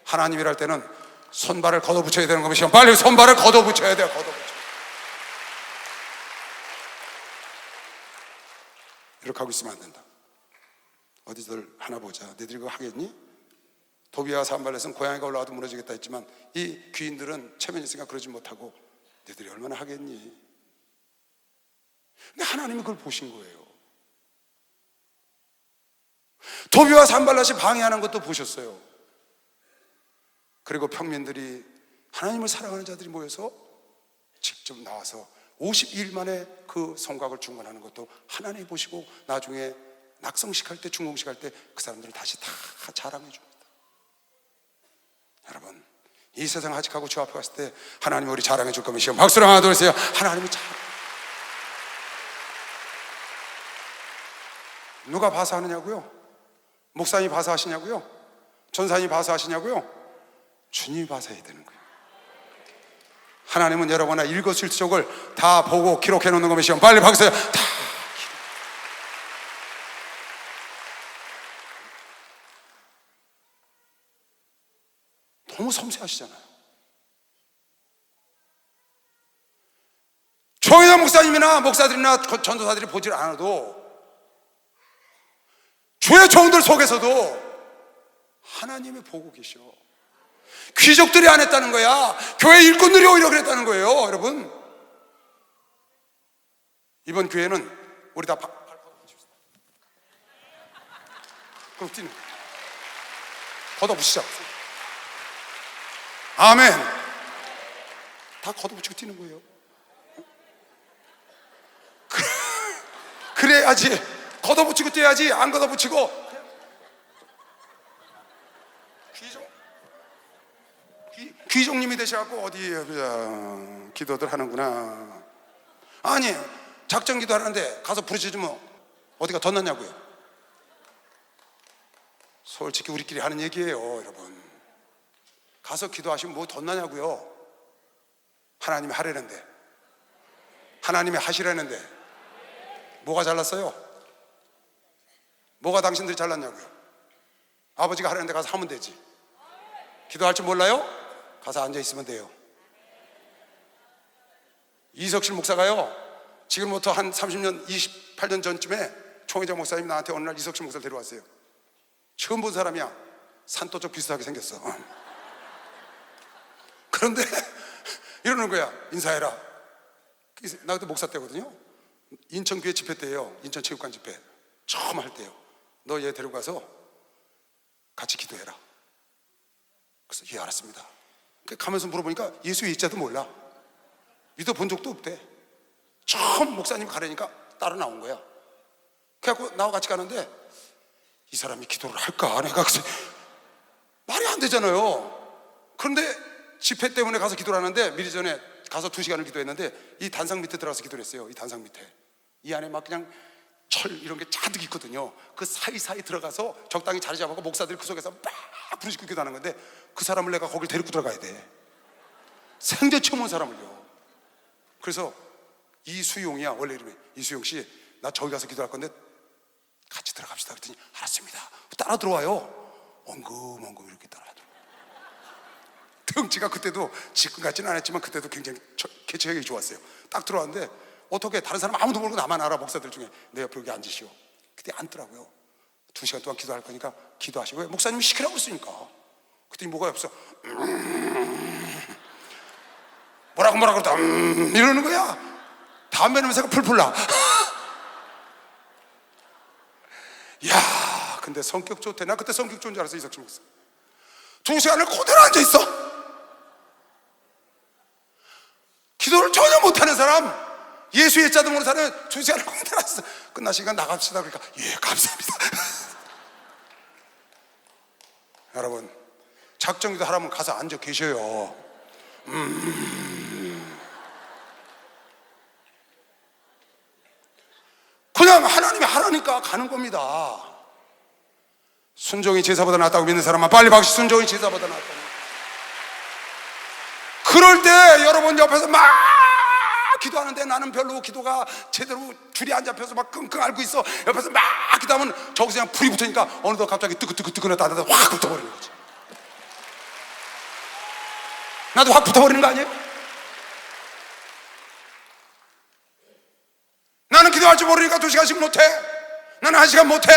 하나님 일할 때는 손발을 걷어붙여야 되는 겁니다. 빨리 손발을 걷어붙여야 돼요. 이렇게 하고 있으면 안 된다. 어디들 하나 보자. 너희들이 그거 하겠니? 도비와 산발렛은 고양이가 올라와도 무너지겠다 했지만 이 귀인들은 체면이 있으니까 그러지 못하고 너희들이 얼마나 하겠니? 근데 하나님이 그걸 보신 거예요. 도비와 산발렛이 방해하는 것도 보셨어요. 그리고 평민들이, 하나님을 사랑하는 자들이 모여서 직접 나와서 52일 만에 그 성곽을 중건하는 것도 하나님이 보시고, 나중에 낙성식 할 때, 중공식 할 때 그 사람들을 다시 다 자랑해 줍니다. 여러분, 이 세상 하직하고 주 앞에 갔을 때 하나님이 우리 자랑해 줄 거면 시험 박수로 하나 둘 셋. 하나님이 누가 봐서 하느냐고요? 목사님이 봐서 하시냐고요? 전사님이 봐서 하시냐고요? 주님이 봐서 해야 되는 거예요. 하나님은 여러분의 일거수일투족을 다 보고 기록해 놓는 거면 시험 빨리 박수요. 다 너무 섬세하시잖아요. 조혜자 목사님이나 목사들이나 전도사들이 보질 않아도 주의 종들 속에서도 하나님이 보고 계셔. 귀족들이 안 했다는 거야. 교회 일꾼들이 오히려 그랬다는 거예요. 여러분, 이번 교회는 우리 다 그럼 뛰는 걷어붙이자. 아멘. 다 걷어붙이고 뛰는 거예요. 그래야지. 걷어붙이고 뛰어야지. 안 걷어붙이고 귀족님이 되셔갖고 어디 기도들 하는구나. 아니, 작전 기도 하는데 가서 부르짖으면 어디가 덧났냐고요. 솔직히 우리끼리 하는 얘기예요. 여러분, 가서 기도하시면 뭐 덧나냐고요. 하나님이 하려는데, 하나님이 하시려는데 뭐가 잘났어요? 뭐가 당신들이 잘났냐고요. 아버지가 하려는데 가서 하면 되지. 기도할 줄 몰라요? 가서 앉아있으면 돼요. 이석실 목사가요, 지금부터 한 30년 28년 전쯤에 총회장 목사님이 나한테 어느 날 이석실 목사를 데려왔어요. 처음 본 사람이야. 산도 쪽 비슷하게 생겼어. 그런데 이러는 거야. 인사해라. 나 그때 목사 때거든요. 인천교회 집회 때예요. 인천체육관 집회 처음 할 때요. 너 얘 데려가서 같이 기도해라. 그래서 예, 알았습니다. 가면서 물어보니까 예수의 이자도 몰라. 믿어본 적도 없대. 처음 목사님 가려니까 따라 나온 거야. 그래갖고 나와 같이 가는데 이 사람이 기도를 할까? 내가 글쎄 말이 안 되잖아요. 그런데 집회 때문에 가서 기도를 하는데 미리 전에 가서 2시간을 기도했는데 이 단상 밑에 들어가서 기도를 했어요. 이 단상 밑에 이 안에 막 그냥 철 이런 게 잔뜩 있거든요. 그 사이사이 들어가서 적당히 자리 잡고 목사들이 그 속에서 막 부르짖고 기도하는 건데 그 사람을 내가 거길 데리고 들어가야 돼. 생전 처음 온 사람을요. 그래서 이수용이야 원래 이름이. 이수용 씨, 나 저기 가서 기도할 건데 같이 들어갑시다 그랬더니 알았습니다. 따라 들어와요. 엉금엉금 이렇게 따라 들어와요. 덩치가 그때도 지금 같지는 않았지만 그때도 굉장히 개체력이 좋았어요. 딱 들어왔는데 어떻게 다른 사람 아무도 모르고 나만 알아. 목사들 중에 내 옆에 여기 앉으시오. 그때 앉더라고요. 2시간 동안 기도할 거니까 기도하시고. 목사님이 시키라고 했으니까. 그랬더니 뭐가 없어. 뭐라고 그러다 이러는 거야. 담배 냄새가 풀풀 나. 야, 근데 성격 좋대. 나 그때 성격 좋은 줄 알았어. 이석준 목사 2시간을 그대로 앉아있어. 기도를 전혀 못하는 사람, 예수의 자도 모르는 사람은 2시간을 그대로 앉아있어. 끝나시니까 나갑시다. 그러니까 예 감사합니다. 여러분 작정기도 하라면 가서 앉아 계셔요. 그냥 하나님이 하라니까 가는 겁니다. 순종이 제사보다 낫다고 믿는 사람만 빨리 박수. 순종이 제사보다 낫다고. 그럴 때 여러분 옆에서 막 기도하는데 나는 별로 기도가 제대로 줄이 안 잡혀서 막 끙끙 앓고 있어. 옆에서 막 기도하면 저기서 그냥 불이 붙으니까 어느덧 갑자기 뜨끈뜨끈뜨끈해 따다다 확 붙어버리는 거지. 나도 확 붙어버리는 거 아니에요? 나는 기도할 줄 모르니까 2시간씩 못해. 나는 1시간 못해.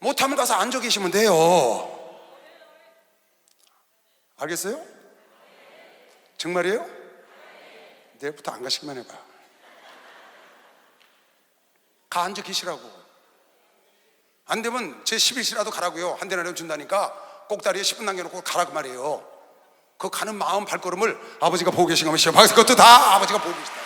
못하면 가서 앉아 계시면 돼요. 알겠어요? 정말이에요? 내일부터 안 가시기만 해봐. 가 앉아 계시라고. 안 되면 제 11시라도 가라고요. 한 대나리로 준다니까 꼭다리에 10분 남겨놓고 가라 그 말이에요. 그 가는 마음 발걸음을 아버지가 보고 계신 거면 시험하겠어. 그것도 다 아버지가 보고 계시다.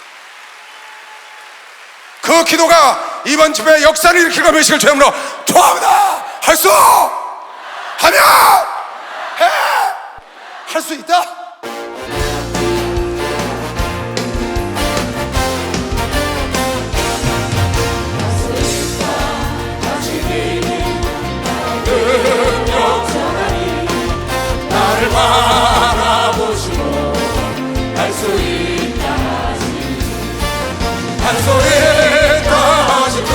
그 기도가 이번 집에 역사를 일으키고 메시를 죄함으로 좋아합니다. 할 수 하면 해. 할 수 있다. 나를 바라보시고 할 수 있다 하시. 할 수 있다 하시고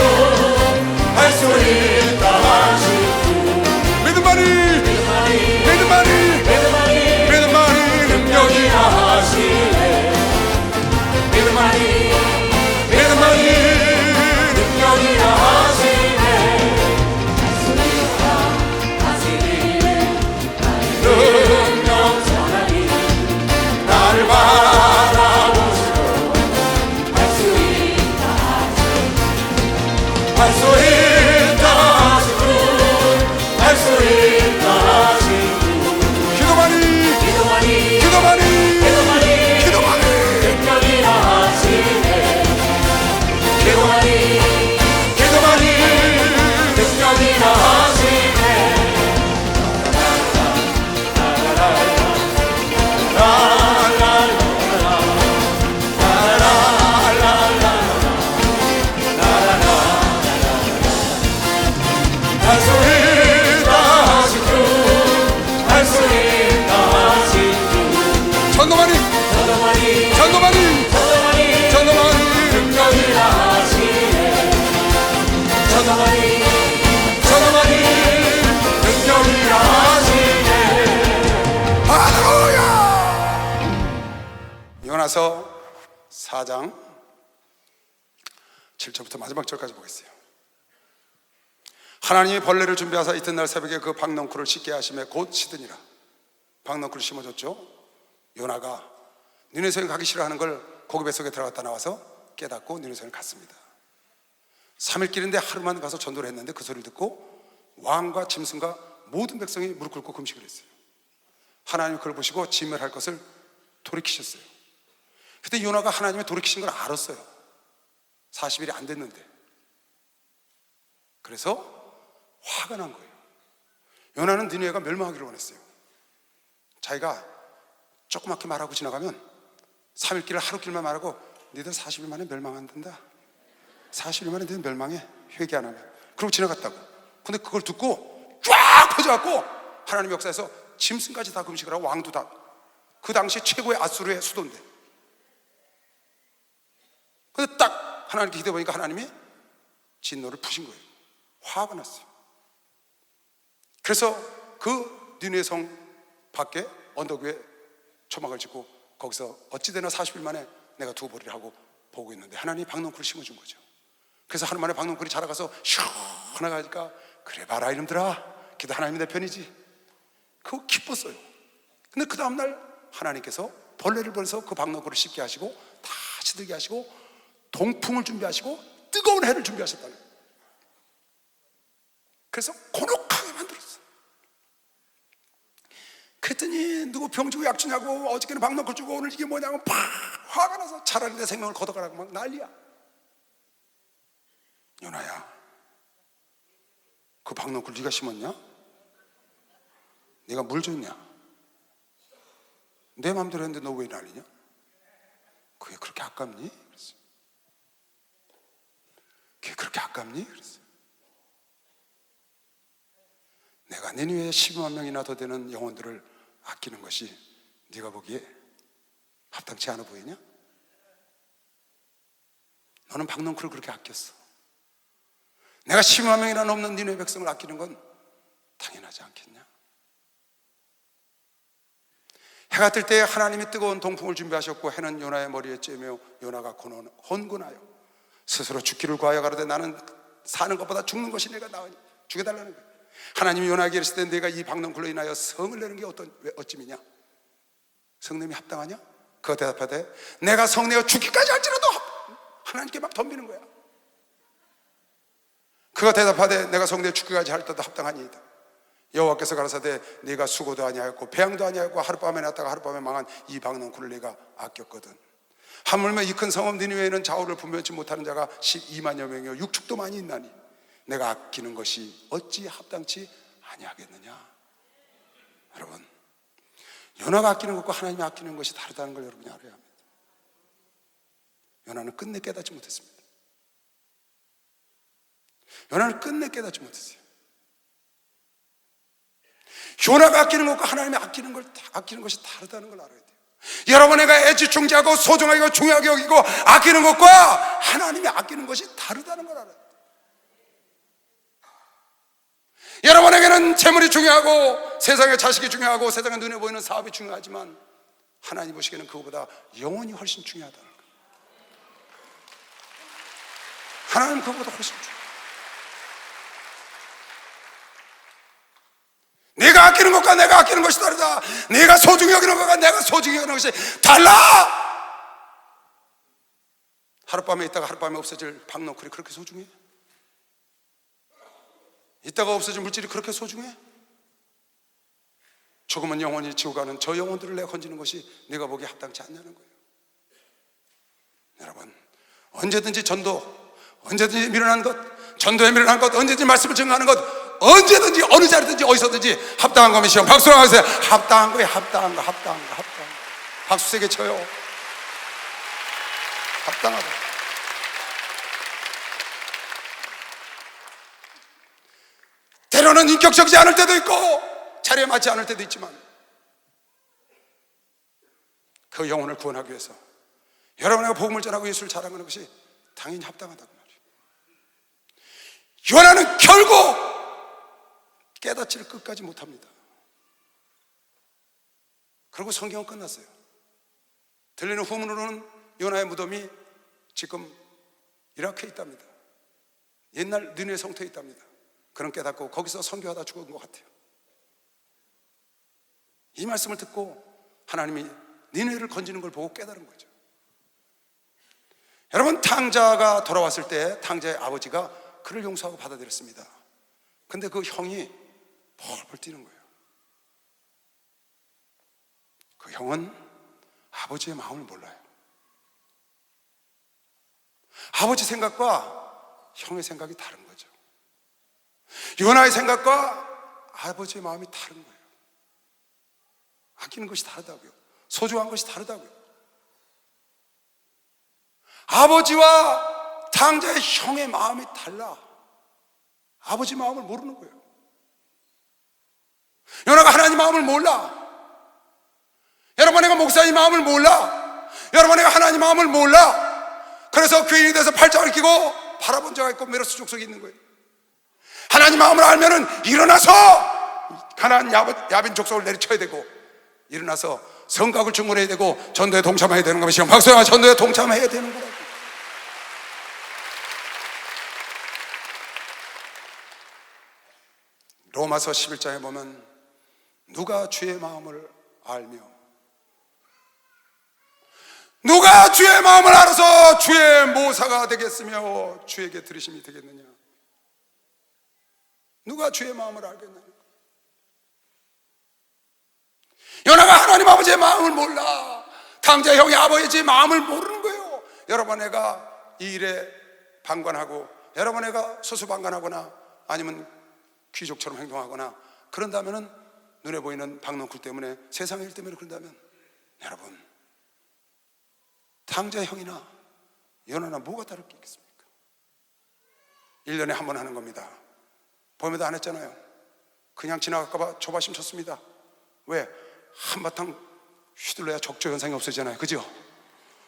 할 수 있다 하시고. 믿음만이 능력이라 하시네. 믿음만이 능력이라 하시네. 능력 전하니 나를 바라보시고 할 수 있다 하시고 할 수 있다 하시고 할 수 있다 하시고. 기도만이 능력이라 하시네. 기도만이 능력이라 하시네. 할 수 있다 하시고 할 수 있다 하시고. 전도만이 능력이라 하시네. 전도만이 능력이라 하시네. 할렐루야. 요나서 4장 7절부터 마지막 절까지 보겠어요. 하나님이 벌레를 준비하사 이튿날 새벽에 그 박넝쿨을 씻게 하심에 곧 시드니라. 박넝쿨을 심어줬죠. 요나가 니느웨성에 가기 싫어하는 걸 고기 뱃속에 들어갔다 나와서 깨닫고 니느웨성에 갔습니다. 3일 길인데 하루만 가서 전도를 했는데 그 소리를 듣고 왕과 짐승과 모든 백성이 무릎 꿇고 금식을 했어요. 하나님이 그걸 보시고 진멸할 것을 돌이키셨어요. 그때 요나가 하나님의 돌이키신 걸 알았어요. 40일이 안 됐는데. 그래서 화가 난 거예요. 요나는 니느웨가 멸망하기를 원했어요. 자기가 조그맣게 말하고 지나가면 3일길을 하루길만 말하고 니들 40일 만에 멸망한단다. 40일 만에 니들 멸망해. 회개 안 하면. 그러고 지나갔다고. 근데 그걸 듣고 쫙 퍼져갖고 하나님 역사에서 짐승까지 다 금식을 하고 왕도 다. 그 당시 최고의 아수르의 수도인데. 근데 딱 하나님께 기대보니까 하나님이 진노를 푸신 거예요. 화가 났어요. 그래서 그 니느웨 성 밖에 언덕 위에 초막을 짓고 거기서 어찌되나 40일 만에 내가 두어 보리를 하고 보고 있는데 하나님이 박농쿨을 심어준 거죠. 그래서 하루 만에 박농쿨이 자라가서 시원하게 하니까 그래 봐라 이놈들아, 기도 하나님이 내 편이지. 그거 기뻤어요. 근데 그 다음날 하나님께서 벌레를 보내서 그 박농쿨을 씹게 하시고 다 시들게 하시고 동풍을 준비하시고 뜨거운 해를 준비하셨다는 거예요. 그래서 고독하게 만들었어요. 그랬더니 누구 병 주고 약 주냐고, 어저께는 박농쿨 주고 오늘 이게 뭐냐고 팍 화가 나서 차라리 내 생명을 걷어가라고 막 난리야. 요나야, 그 박농쿨 네가 심었냐? 네가 물 줬냐? 내 마음대로 했는데 너 왜 난리냐? 그게 그렇게 아깝니? 그랬어요. 그게 그렇게 아깝니? 그랬어요. 내가 니느웨에 12만 명이나 더 되는 영혼들을 아끼는 것이 네가 보기에 합당치 않아 보이냐? 너는 박농쿨을 그렇게 아꼈어. 내가 12만 명이나 넘는 니느웨 백성을 아끼는 건 당연하지 않겠냐? 해가 뜰 때 하나님이 뜨거운 동풍을 준비하셨고 해는 요나의 머리에 쬐며 요나가 혼군하여 스스로 죽기를 구하여 가로되 나는 사는 것보다 죽는 것이 내가 나으니 죽여달라는 거예요. 하나님이 요나에게 이르시되 내가 이 박농쿨로 인하여 성을 내는 게 어찌미냐? 성냄이 합당하냐? 그가 대답하되 내가 성내어 죽기까지 할지라도. 하나님께 막 덤비는 거야. 그가 대답하되 내가 성내어 죽기까지 할지라도 합당하니이다. 여호와께서 가라사대 네가 수고도 아니하였고 배양도 아니하였고 하룻밤에 났다가 하룻밤에 망한 이 박농쿨을 네가 아꼈거든. 하물며 이 큰 성읍 니느웨에는 좌우를 분별치 못하는 자가 12만여 명이요 육축도 많이 있나니 내가 아끼는 것이 어찌 합당치 아니하겠느냐? 여러분, 요나가 아끼는 것과 하나님이 아끼는 것이 다르다는 걸 여러분이 알아야 합니다. 요나는 끝내 깨닫지 못했습니다. 요나는 끝내 깨닫지 못했어요. 요나가 아끼는 것과 하나님이 아끼는 것이 다르다는 걸 알아야 돼요. 여러분, 내가 애지중지하고 소중하게 중요하게 여기고 아끼는 것과 하나님이 아끼는 것이 다르다는 걸 알아야 돼요. 여러분에게는 재물이 중요하고 세상의 자식이 중요하고 세상의 눈에 보이는 사업이 중요하지만 하나님 보시기에는 그거보다 영혼이 훨씬 중요하다는 거예요. 하나님은 그거보다 훨씬 중요해요. 내가 아끼는 것과 내가 아끼는 것이 다르다. 내가 소중히 여기는 것과 내가 소중히 여기는 것이 달라. 하룻밤에 있다가 하룻밤에 없어질 박농쿨이 그렇게 소중해? 있다가 없어진 물질이 그렇게 소중해? 조금은 영혼이 지워가는 저 영혼들을 내가 건지는 것이 내가 보기에 합당치 않냐는 거예요. 여러분, 언제든지 전도, 언제든지 밀어난 것, 전도에 밀어난 것, 언제든지 말씀을 증거하는 것, 언제든지 어느 자리든지 어디서든지 합당한 거면 시험 박수로 하세요. 합당한 거예요. 합당한 거, 합당한 거, 합당한 거. 박수 세게 쳐요. 합당하다. 때로는 인격적이지 않을 때도 있고 자리에 맞지 않을 때도 있지만 그 영혼을 구원하기 위해서 여러분과 복음을 전하고 예수를 자랑하는 것이 당연히 합당하다고 말이에요. 요나는 결국 깨닫지를 끝까지 못합니다. 그리고 성경은 끝났어요. 들리는 후문으로는 요나의 무덤이 지금 이라크에 있답니다. 옛날 니느웨 성터에 있답니다. 그런 깨닫고 거기서 선교하다 죽은 것 같아요. 이 말씀을 듣고 하나님이 니느웨를 건지는 걸 보고 깨달은 거죠. 여러분, 탕자가 돌아왔을 때 탕자의 아버지가 그를 용서하고 받아들였습니다. 근데 그 형이 펄펄 뛰는 거예요. 그 형은 아버지의 마음을 몰라요. 아버지 생각과 형의 생각이 다른 거죠. 요나의 생각과 아버지의 마음이 다른 거예요. 아끼는 것이 다르다고요. 소중한 것이 다르다고요. 아버지와 장자의 형의 마음이 달라. 아버지 마음을 모르는 거예요. 요나가 하나님 마음을 몰라. 여러분, 내가 목사님 마음을 몰라. 여러분, 내가 하나님 마음을 몰라. 그래서 귀인이 돼서 팔짱을 끼고 바라본 자가 있고 메로스 족속이 있는 거예요. 하나님 마음을 알면은 일어나서 가나안 야빈 족속을 내리쳐야 되고, 일어나서 성곽을 중건해야 되고, 전도에 동참해야 되는 것이요. 박수야, 전도에 동참해야 되는 거라고. 로마서 11장에 보면 누가 주의 마음을 알며, 누가 주의 마음을 알아서 주의 모사가 되겠으며 주에게 들으심이 되겠느냐. 누가 주의 마음을 알겠느냐. 요나가 하나님 아버지의 마음을 몰라. 탕자 형의 아버지의 마음을 모르는 거예요. 여러분, 내가 이 일에 방관하고, 여러분, 내가 소수방관하거나 아니면 귀족처럼 행동하거나 그런다면은, 눈에 보이는 박넝쿨 때문에, 세상의 일 때문에 그런다면, 여러분, 탕자 형이나 요나나 뭐가 다를 게 있겠습니까? 1년에 한 번 하는 겁니다. 봄에도 안 했잖아요. 그냥 지나갈까봐 조바심 쳤습니다. 왜? 한바탕 휘둘러야 적조 현상이 없어지잖아요. 그죠?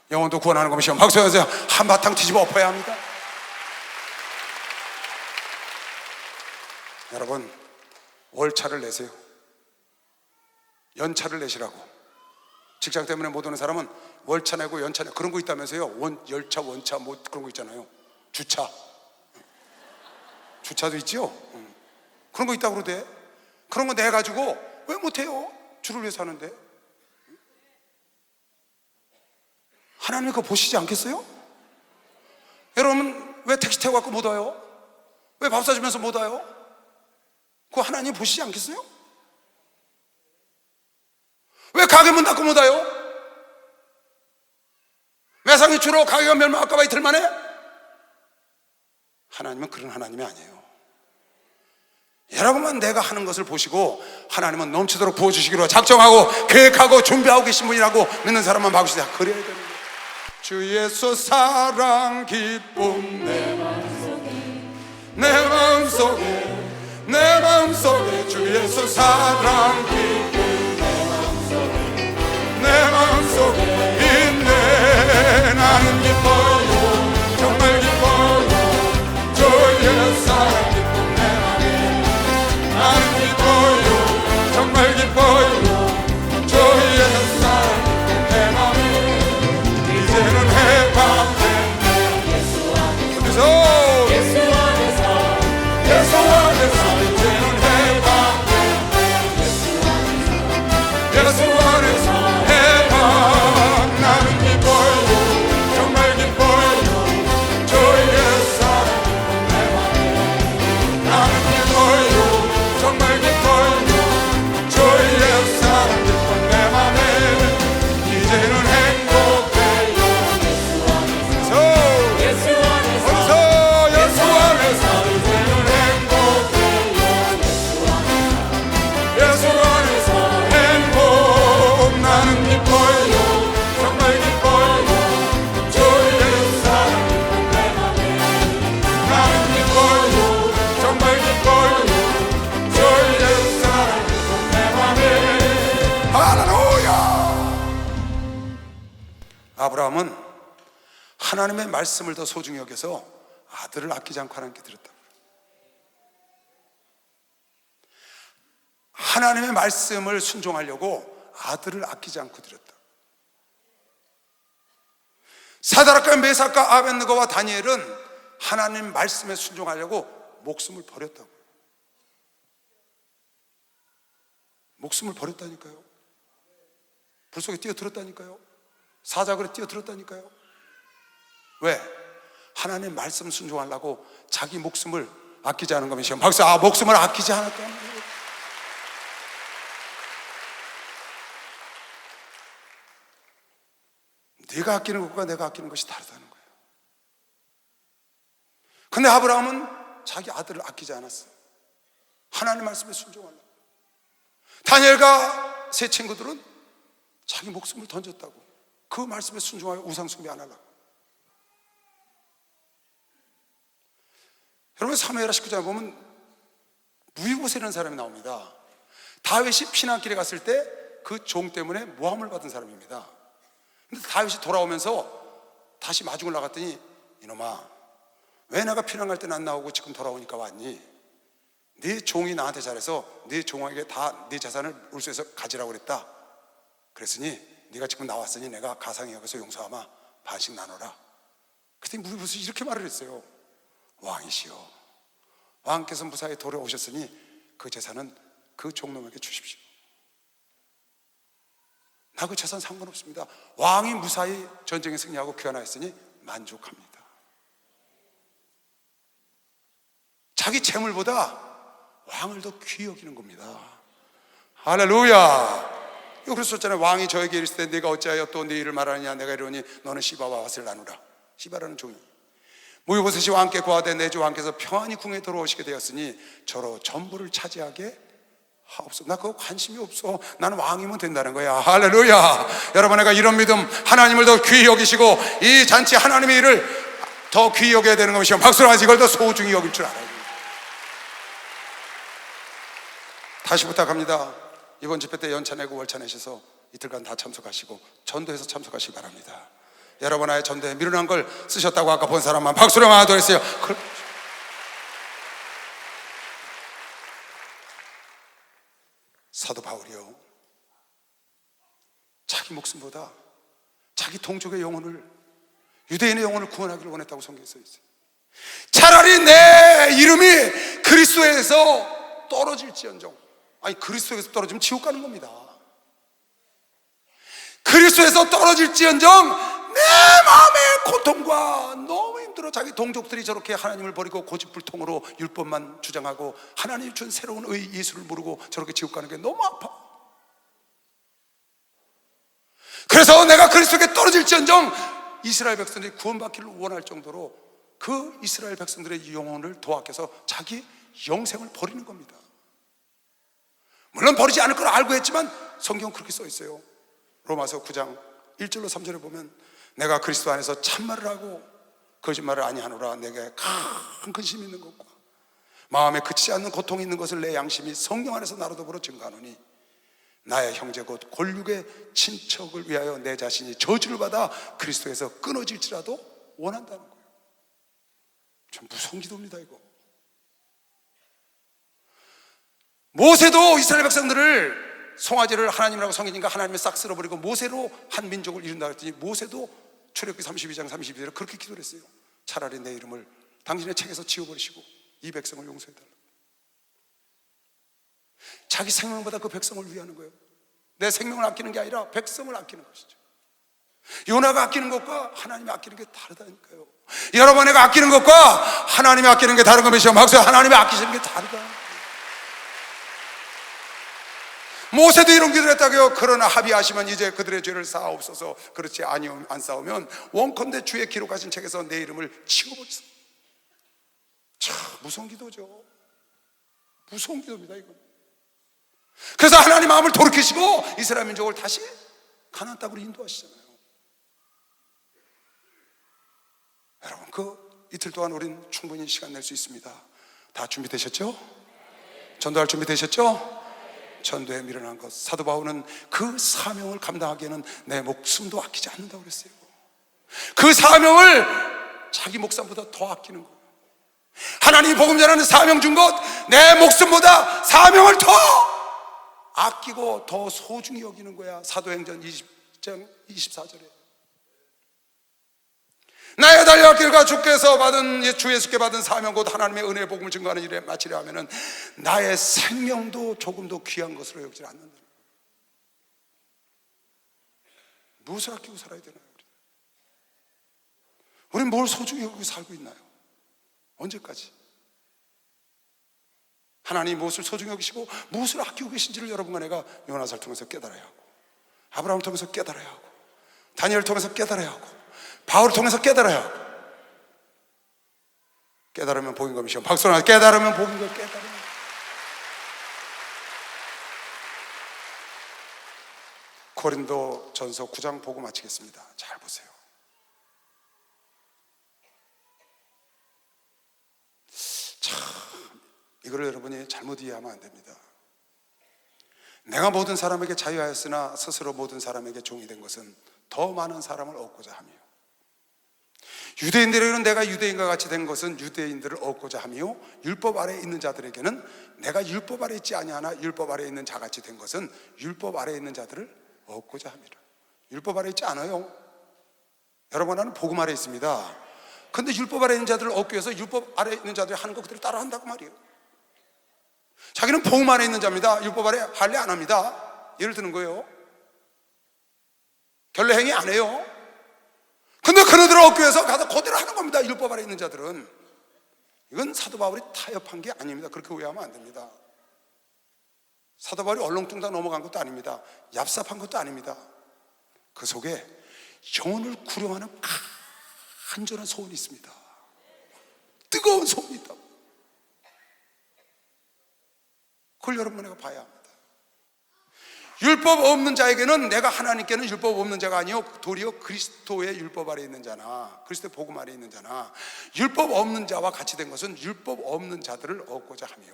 영혼도 구원하는 것이요. 박수 하세요. 한바탕 뒤집어 엎어야 합니다. 여러분, 월차를 내세요. 연차를 내시라고. 직장 때문에 못 오는 사람은 월차 내고 연차 내고 그런 거 있다면서요. 열차, 원차 뭐 그런 거 있잖아요. 주차도 있지요. 그런 거 있다고 그러대. 그런 거 내가지고 왜 못해요? 주를 위해서 하는데. 하나님이 그거 보시지 않겠어요? 여러분, 왜 택시 태워 갖고 못 와요? 왜 밥 사주면서 못 와요? 그거 하나님 보시지 않겠어요? 왜 가게 문 닫고 못 와요? 매상이 주로 가게가 멸망할까봐 이틀 만에? 하나님은 그런 하나님이 아니에요. 여러분만 내가 하는 것을 보시고 하나님은 넘치도록 부어주시기로 작정하고 계획하고 준비하고 계신 분이라고 믿는 사람만 봐주시다. 그래야 되는 거예요. 주 예수 사랑 기쁨 내 마음속에 주 예수 사랑 기쁨 내 마음속에 있네. 나는 기뻐요, 정말 기뻐요. 주의 사랑 기쁨 내 맘에. 나는 기뻐요, 정말 기뻐요. 주의 사랑 기쁨 내 맘에. 이제는 해방됐네. 예수 안에서 이제는 해방됐네. 예수 안에서 나는 기뻐요, 정말 기뻐요. 주의 사랑 기쁨 내 맘에. 나는 기뻐요, 정말 기뻐요. 주의 사랑 기쁨 내 맘에. 이제는 행복해요. 예수 안에서 이제는 행복해요. 예수 안에서 행복. 나는 기뻐요, 정말 기뻐요. 주의 사랑 기쁨 내 맘에. 나는 기뻐요, 정말 기뻐요. 주의 사랑 기쁨 내 맘에. 할렐루야. 아브라함은 하나님의 말씀을 더 소중히 여겨서 아들을 아끼지 않고 하나님께 드렸다. 하나님의 말씀을 순종하려고 아들을 아끼지 않고 드렸다. 사드락과 메삭과 아벳느고와 다니엘은 하나님 말씀에 순종하려고 목숨을 버렸다고요. 목숨을 버렸다니까요. 불 속에 뛰어들었다니까요. 사자굴에 뛰어들었다니까요. 왜? 하나님 말씀 순종하려고 자기 목숨을 아끼지 않은 것이요. 박수. 목숨을 아끼지 않았다는 거예요. 네가 아끼는 것과 내가 아끼는 것이 다르다는 거예요. 근데 아브라함은 자기 아들을 아끼지 않았어. 하나님 말씀에 순종하려고. 다니엘과 세 친구들은 자기 목숨을 던졌다고. 그 말씀에 순종하여 우상 숭배 안 하려고. 여러분, 사무엘하 19장에 보면 무이보셋이라는 사람이 나옵니다. 다윗이 피난길에 갔을 때 그 종 때문에 모함을 받은 사람입니다. 근데 다윗이 돌아오면서 다시 마중을 나갔더니, 이놈아, 왜 내가 피난 갈 때는 안 나오고 지금 돌아오니까 왔니? 네 종이 나한테 잘해서 네 종에게 다 네 재산을 울수에서 가지라고 그랬다. 그랬으니 네가 지금 나왔으니 내가 가상에 여기서 용서하마 반씩 나눠라. 그랬더니 무이보셋이 이렇게 말을 했어요. 왕이시여, 왕께서 무사히 돌아오셨으니 그 재산은 그 종놈에게 주십시오. 나 그 재산 상관없습니다. 왕이 무사히 전쟁에 승리하고 귀환하였으니 만족합니다. 자기 재물보다 왕을 더 귀히 여기는 겁니다. 할렐루야. 이거 그랬었잖아요. 왕이 저에게 이랬을 때 내가 어찌하여 또 네 일을 말하느냐. 내가 이러니 너는 시바와 왓을 나누라. 시바라는 종이. 무이보셋이 왕께 구하되 내 주 왕께서 평안히 궁에 들어오시게 되었으니 저로 전부를 차지하게 하옵소서. 나 그거 관심이 없어. 나는 왕이면 된다는 거야. 할렐루야. 여러분, 내가 이런 믿음, 하나님을 더 귀히 여기시고 이 잔치 하나님의 일을 더 귀히 여겨야 되는 것이요, 박수로 하지 이걸 더 소중히 여길 줄 알아요. 다시 부탁합니다. 이번 집회 때 연차 내고 월차 내셔서 이틀간 다 참석하시고 전도해서 참석하시기 바랍니다. 여러분, 아예 전도에 미련한 걸 쓰셨다고 아까 본 사람만 박수로 하나 했어요. 사도 바울이요, 자기 목숨보다 자기 동족의 영혼을, 유대인의 영혼을 구원하기를 원했다고 성경에 써 있어요. 차라리 내 이름이 그리스도에서 떨어질지언정. 아니, 그리스도에서 떨어지면 지옥 가는 겁니다. 그리스도에서 떨어질지언정 내 마음의 고통과 너무 힘들어. 자기 동족들이 저렇게 하나님을 버리고 고집불통으로 율법만 주장하고 하나님이 준 새로운 의 예수를 모르고 저렇게 지옥 가는 게 너무 아파. 그래서 내가 그리스도께 떨어질지언정 이스라엘 백성들이 구원받기를 원할 정도로 그 이스라엘 백성들의 영혼을 더 아껴서 자기 영생을 버리는 겁니다. 물론 버리지 않을 걸 알고 했지만 성경은 그렇게 써 있어요. 로마서 9장 1절로 3절에 보면 내가 그리스도 안에서 참말을 하고 거짓말을 아니하노라. 내게 큰 근심이 있는 것과 마음에 그치지 않는 고통이 있는 것을 내 양심이 성령 안에서 나로 더불어 증거하노니 나의 형제 곧 골육의 친척을 위하여 내 자신이 저주를 받아 그리스도에서 끊어질지라도 원한다는 거예요. 참 무서운 기도입니다. 이거 모세도 이스라엘 백성들을 송아지를 하나님이라고 섬기니까 하나님을 싹 쓸어버리고 모세로 한 민족을 이룬다 그랬더니 모세도 출애굽기 32장 32절에 그렇게 기도를 했어요. 차라리 내 이름을 당신의 책에서 지워버리시고 이 백성을 용서해달라. 자기 생명보다 그 백성을 위하는 거예요. 내 생명을 아끼는 게 아니라 백성을 아끼는 것이죠. 요나가 아끼는 것과 하나님이 아끼는 게 다르다니까요. 여러분, 내가 아끼는 것과 하나님이 아끼는 게 다른 것이죠. 막상 하나님이 아끼시는 게 다르다. 모세도 이런 기도를 했다고요. 그러나 합의하시면 이제 그들의 죄를 사하옵소서. 그렇지 안 싸우면 원컨대 주의 기록하신 책에서 내 이름을 치워버리소. 참 무서운 기도죠. 무서운 기도입니다 이건. 그래서 하나님 마음을 돌이키시고 이스라엘 민족을 다시 가나안 땅으로 인도하시잖아요. 여러분, 그 이틀 동안 우린 충분히 시간 낼 수 있습니다. 다 준비되셨죠? 전도할 준비 되셨죠? 전도에 미련한 것. 사도 바울은 그 사명을 감당하기에는 내 목숨도 아끼지 않는다고 그랬어요. 그 사명을 자기 목숨보다 더 아끼는 것. 하나님이 복음 전하는 사명 준 것, 내 목숨보다 사명을 더 아끼고 더 소중히 여기는 거야. 사도행전 20장 24절에 나의 달려갈 길과 주께서 받은, 주 예수께 받은 사명 곧 하나님의 은혜의 복음을 증거하는 일에 마치려 하면은 나의 생명도 조금도 귀한 것으로 여기지 않는다. 무엇을 아끼고 살아야 되나요? 우리는 뭘 소중히 여기고 살고 있나요? 언제까지? 하나님이 무엇을 소중히 여기시고 무엇을 아끼고 계신지를 여러분과 내가 요나서를 통해서 깨달아야 하고, 아브라함을 통해서 깨달아야 하고, 다니엘을 통해서 깨달아야 하고, 바울을 통해서 깨달아야 하고. 깨달으면 복인 거 미션. 박수 하나. 깨달으면 복인 거. 깨달으면. 고린도 전서 9장 보고 마치겠습니다. 잘 보세요. 참, 이걸 여러분이 잘못 이해하면 안 됩니다. 내가 모든 사람에게 자유하였으나 스스로 모든 사람에게 종이 된 것은 더 많은 사람을 얻고자 하며, 유대인들에게는 내가 유대인과 같이 된 것은 유대인들을 얻고자 하며, 율법 아래에 있는 자들에게는 내가 율법 아래에 있지 아니하나 율법 아래에 있는 자같이 된 것은 율법 아래에 있는 자들을 얻고자 함이라. 율법 아래에 있지 않아요. 여러분, 나는 복음 아래에 있습니다. 근데 율법 아래에 있는 자들을 얻기 위해서 율법 아래에 있는 자들이 하는 거 그대로 따라 한다고 말이에요. 자기는 복음 아래에 있는 자입니다. 율법 아래 할례 안 합니다. 예를 드는 거예요. 결례 행위 안 해요. 근데 그들을 얻기 위해서 가서 그대로 하는 겁니다. 율법 아래에 있는 자들은. 이건 사도 바울이 타협한 게 아닙니다. 그렇게 오해하면 안 됩니다. 사도 바울이 얼렁뚱땅 넘어간 것도 아닙니다. 얍삽한 것도 아닙니다. 그 속에 영혼을 구령하는 간절한 소원이 있습니다. 뜨거운 소원이 있다. 그걸 여러분 내가 봐야 합니다. 율법 없는 자에게는 내가 하나님께는 율법 없는 자가 아니요 도리어 그리스도의 율법 아래 있는 자나 그리스도의 복음 아래 있는 자나, 율법 없는 자와 같이 된 것은 율법 없는 자들을 얻고자 하며,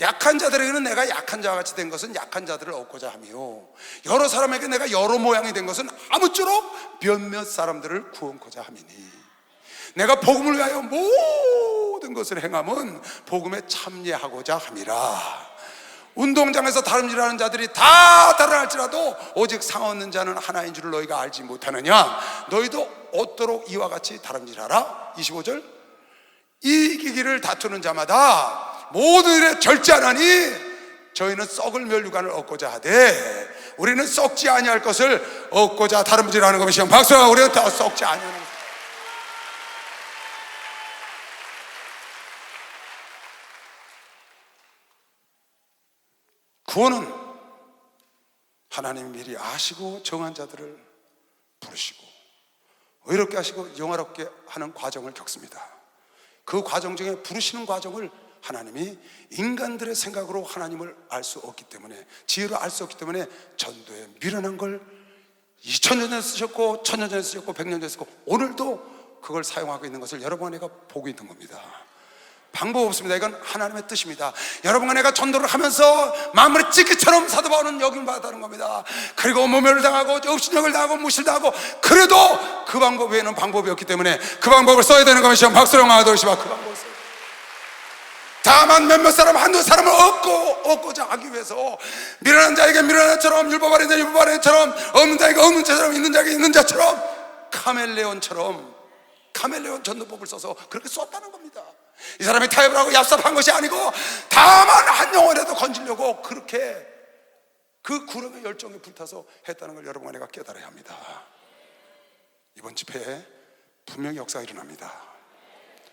약한 자들에게는 내가 약한 자와 같이 된 것은 약한 자들을 얻고자 하며, 여러 사람에게 내가 여러 모양이 된 것은 아무쪼록 몇몇 사람들을 구원코자 함이니, 내가 복음을 위하여 모든 것을 행함은 복음에 참여하고자 함이라. 운동장에서 다름질하는 자들이 다 다름할지라도 오직 상 얻는 자는 하나인 줄을 너희가 알지 못하느냐. 너희도 얻도록 이와 같이 다름질하라. 25절. 이기기를 다투는 자마다 모든 일에 절제하나니 저희는 썩을 멸류관을 얻고자 하되 우리는 썩지 아니할 것을 얻고자 다름질하는 것이요. 박수와. 우리는 다 썩지 아니하는 것. 구원은 하나님이 미리 아시고 정한 자들을 부르시고 의롭게 하시고 영화롭게 하는 과정을 겪습니다. 그 과정 중에 부르시는 과정을 하나님이 인간들의 생각으로 하나님을 알 수 없기 때문에, 지혜로 알 수 없기 때문에 전도에 미련한 걸 2000년 전에 쓰셨고 1000년 전에 쓰셨고 100년 전에 쓰고 오늘도 그걸 사용하고 있는 것을 여러분과 내가 보고 있는 겁니다. 방법 없습니다. 이건 하나님의 뜻입니다. 여러분과 내가 전도를 하면서 마음을 찢기처럼 사도 바울은 여김받았다는 겁니다. 그리고 모멸을 당하고 업신여을 당하고 무시를 당하고, 그래도 그 방법 외에는 방법이 없기 때문에 그 방법을 써야 되는 것이 박수령 하도시바. 그 방법을 써야 돼요. 다만 몇몇 사람 한두 사람을 얻고자 하기 위해서 미련한 자에게 미련한 자처럼, 율법 아래 있는 자 율법 아래 있는 자처럼, 없는 자에게 없는 자처럼, 있는 자에게 있는 자처럼 카멜레온처럼 카멜레온 전도법을 써서 그렇게 썼다는 겁니다. 이 사람이 타협을 하고 얍삽한 것이 아니고 다만 한 영혼이라도 건지려고 그렇게 그 구름의 열정에 불타서 했다는 걸 여러분과 내가 깨달아야 합니다. 이번 집회에 분명히 역사가 일어납니다.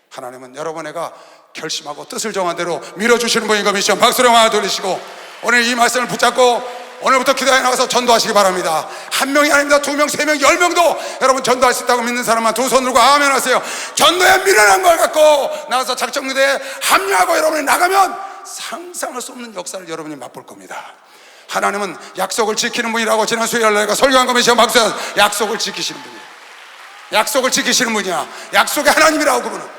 하나님은 여러분 내가 결심하고 뜻을 정한 대로 밀어주시는 분인 거 미션 박수령 하나 돌리시고, 오늘 이 말씀을 붙잡고 오늘부터 기도에 나가서 전도하시기 바랍니다. 한 명이 아닙니다. 2명, 3명, 10명도 여러분 전도할 수 있다고 믿는 사람만 두 손 들고 아멘 하세요. 전도에 미련한 걸 갖고 나가서 작정무대에 합류하고 여러분이 나가면 상상할 수 없는 역사를 여러분이 맛볼 겁니다. 하나님은 약속을 지키는 분이라고 지난 수요일 날 내가 설교한 거면서 박수. 약속을 지키시는 분이에요. 약속을 지키시는 분이야. 약속의 하나님이라고. 그분은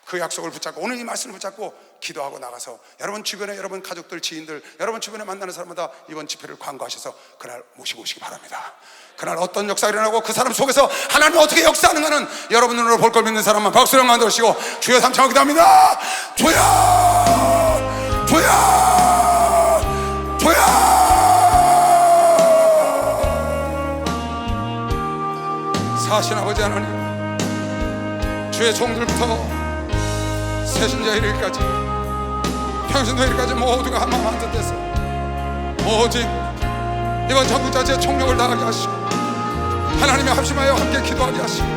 그 약속을 붙잡고 오늘 이 말씀을 붙잡고 기도하고 나가서 여러분 주변에 여러분 가족들, 지인들, 여러분 주변에 만나는 사람마다 이번 집회를 광고하셔서 그날 모시고 오시기 바랍니다. 그날 어떤 역사가 일어나고 그 사람 속에서 하나님이 어떻게 역사하는가는 여러분 눈으로 볼 걸 믿는 사람만 박수령 만들으시고 주여 삼창을 기도합니다. 주여 주여 주여. 사신 아버지 하나님, 주의 종들부터 세신자 이르기까지 평신도 이르기까지 모두가 한마음 한뜻해서 오직 이번 전국자치의 총력을 다하게 하시고 하나님이 합심하여 함께 기도하게 하시고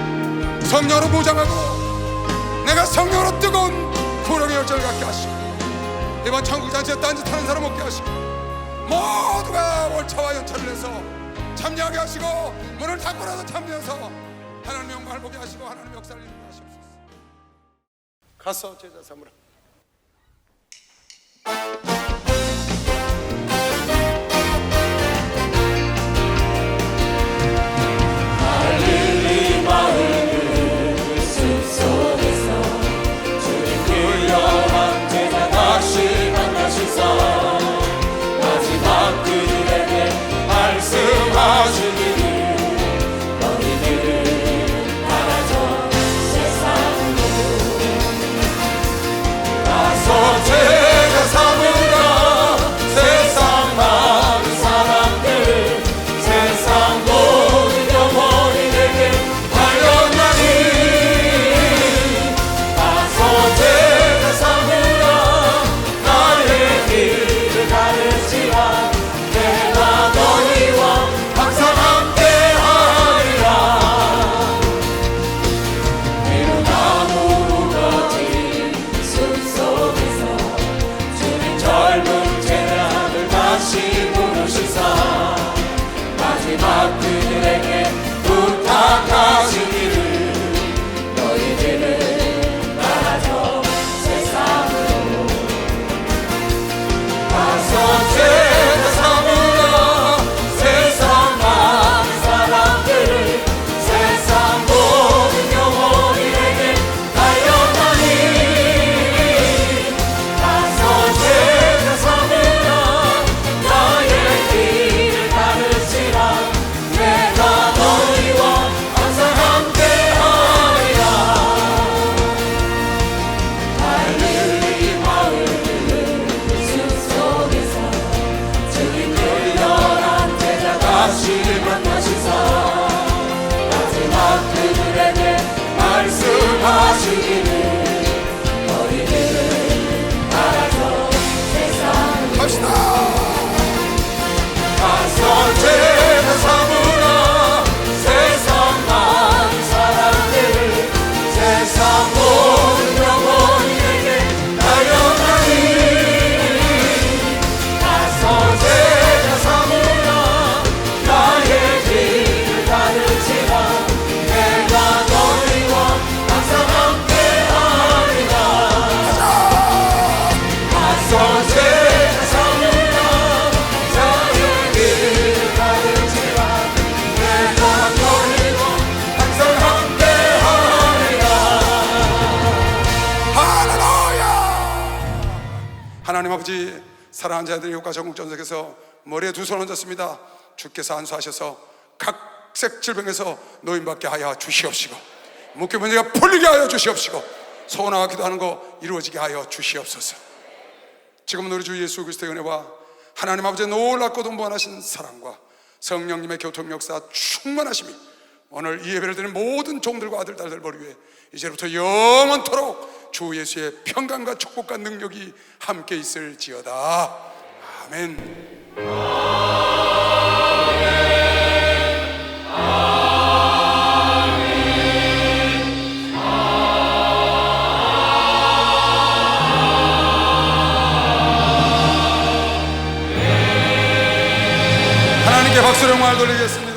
성령으로 무장하고 내가 성령으로 뜨거운 구령의 열정을 갖게 하시고 이번 전국자치에 딴짓하는 사람 없게 하시고 모두가 월차와 연차를 내서 참여하게 하시고 문을 닫고라도 참여해서 하나님의 영광을 보게 하시고 하나님의 역사를 이루게 하시옵소서. 가서 제자 삼으라. 하나님 아버지, 사랑하는 자들이 효과 전국 전석에서 머리에 두 손 얹었습니다. 주께서 안수하셔서 각색 질병에서 노인받게 하여 주시옵시고, 묶여 문제가 풀리게 하여 주시옵시고, 소원하고 기도하는 거 이루어지게 하여 주시옵소서. 지금은 우리 주 예수 그리스도의 은혜와 하나님 아버지의 놀랍고도 무한하신 사랑과 성령님의 교통 역사 충만하심이 오늘 이 예배를 드리는 모든 종들과 아들 딸들 머리 위에 이제부터 영원토록 주 예수의 평강과 축복과 능력이 함께 있을지어다. 아멘. 하나님께 박수를 영광을 돌리겠습니다.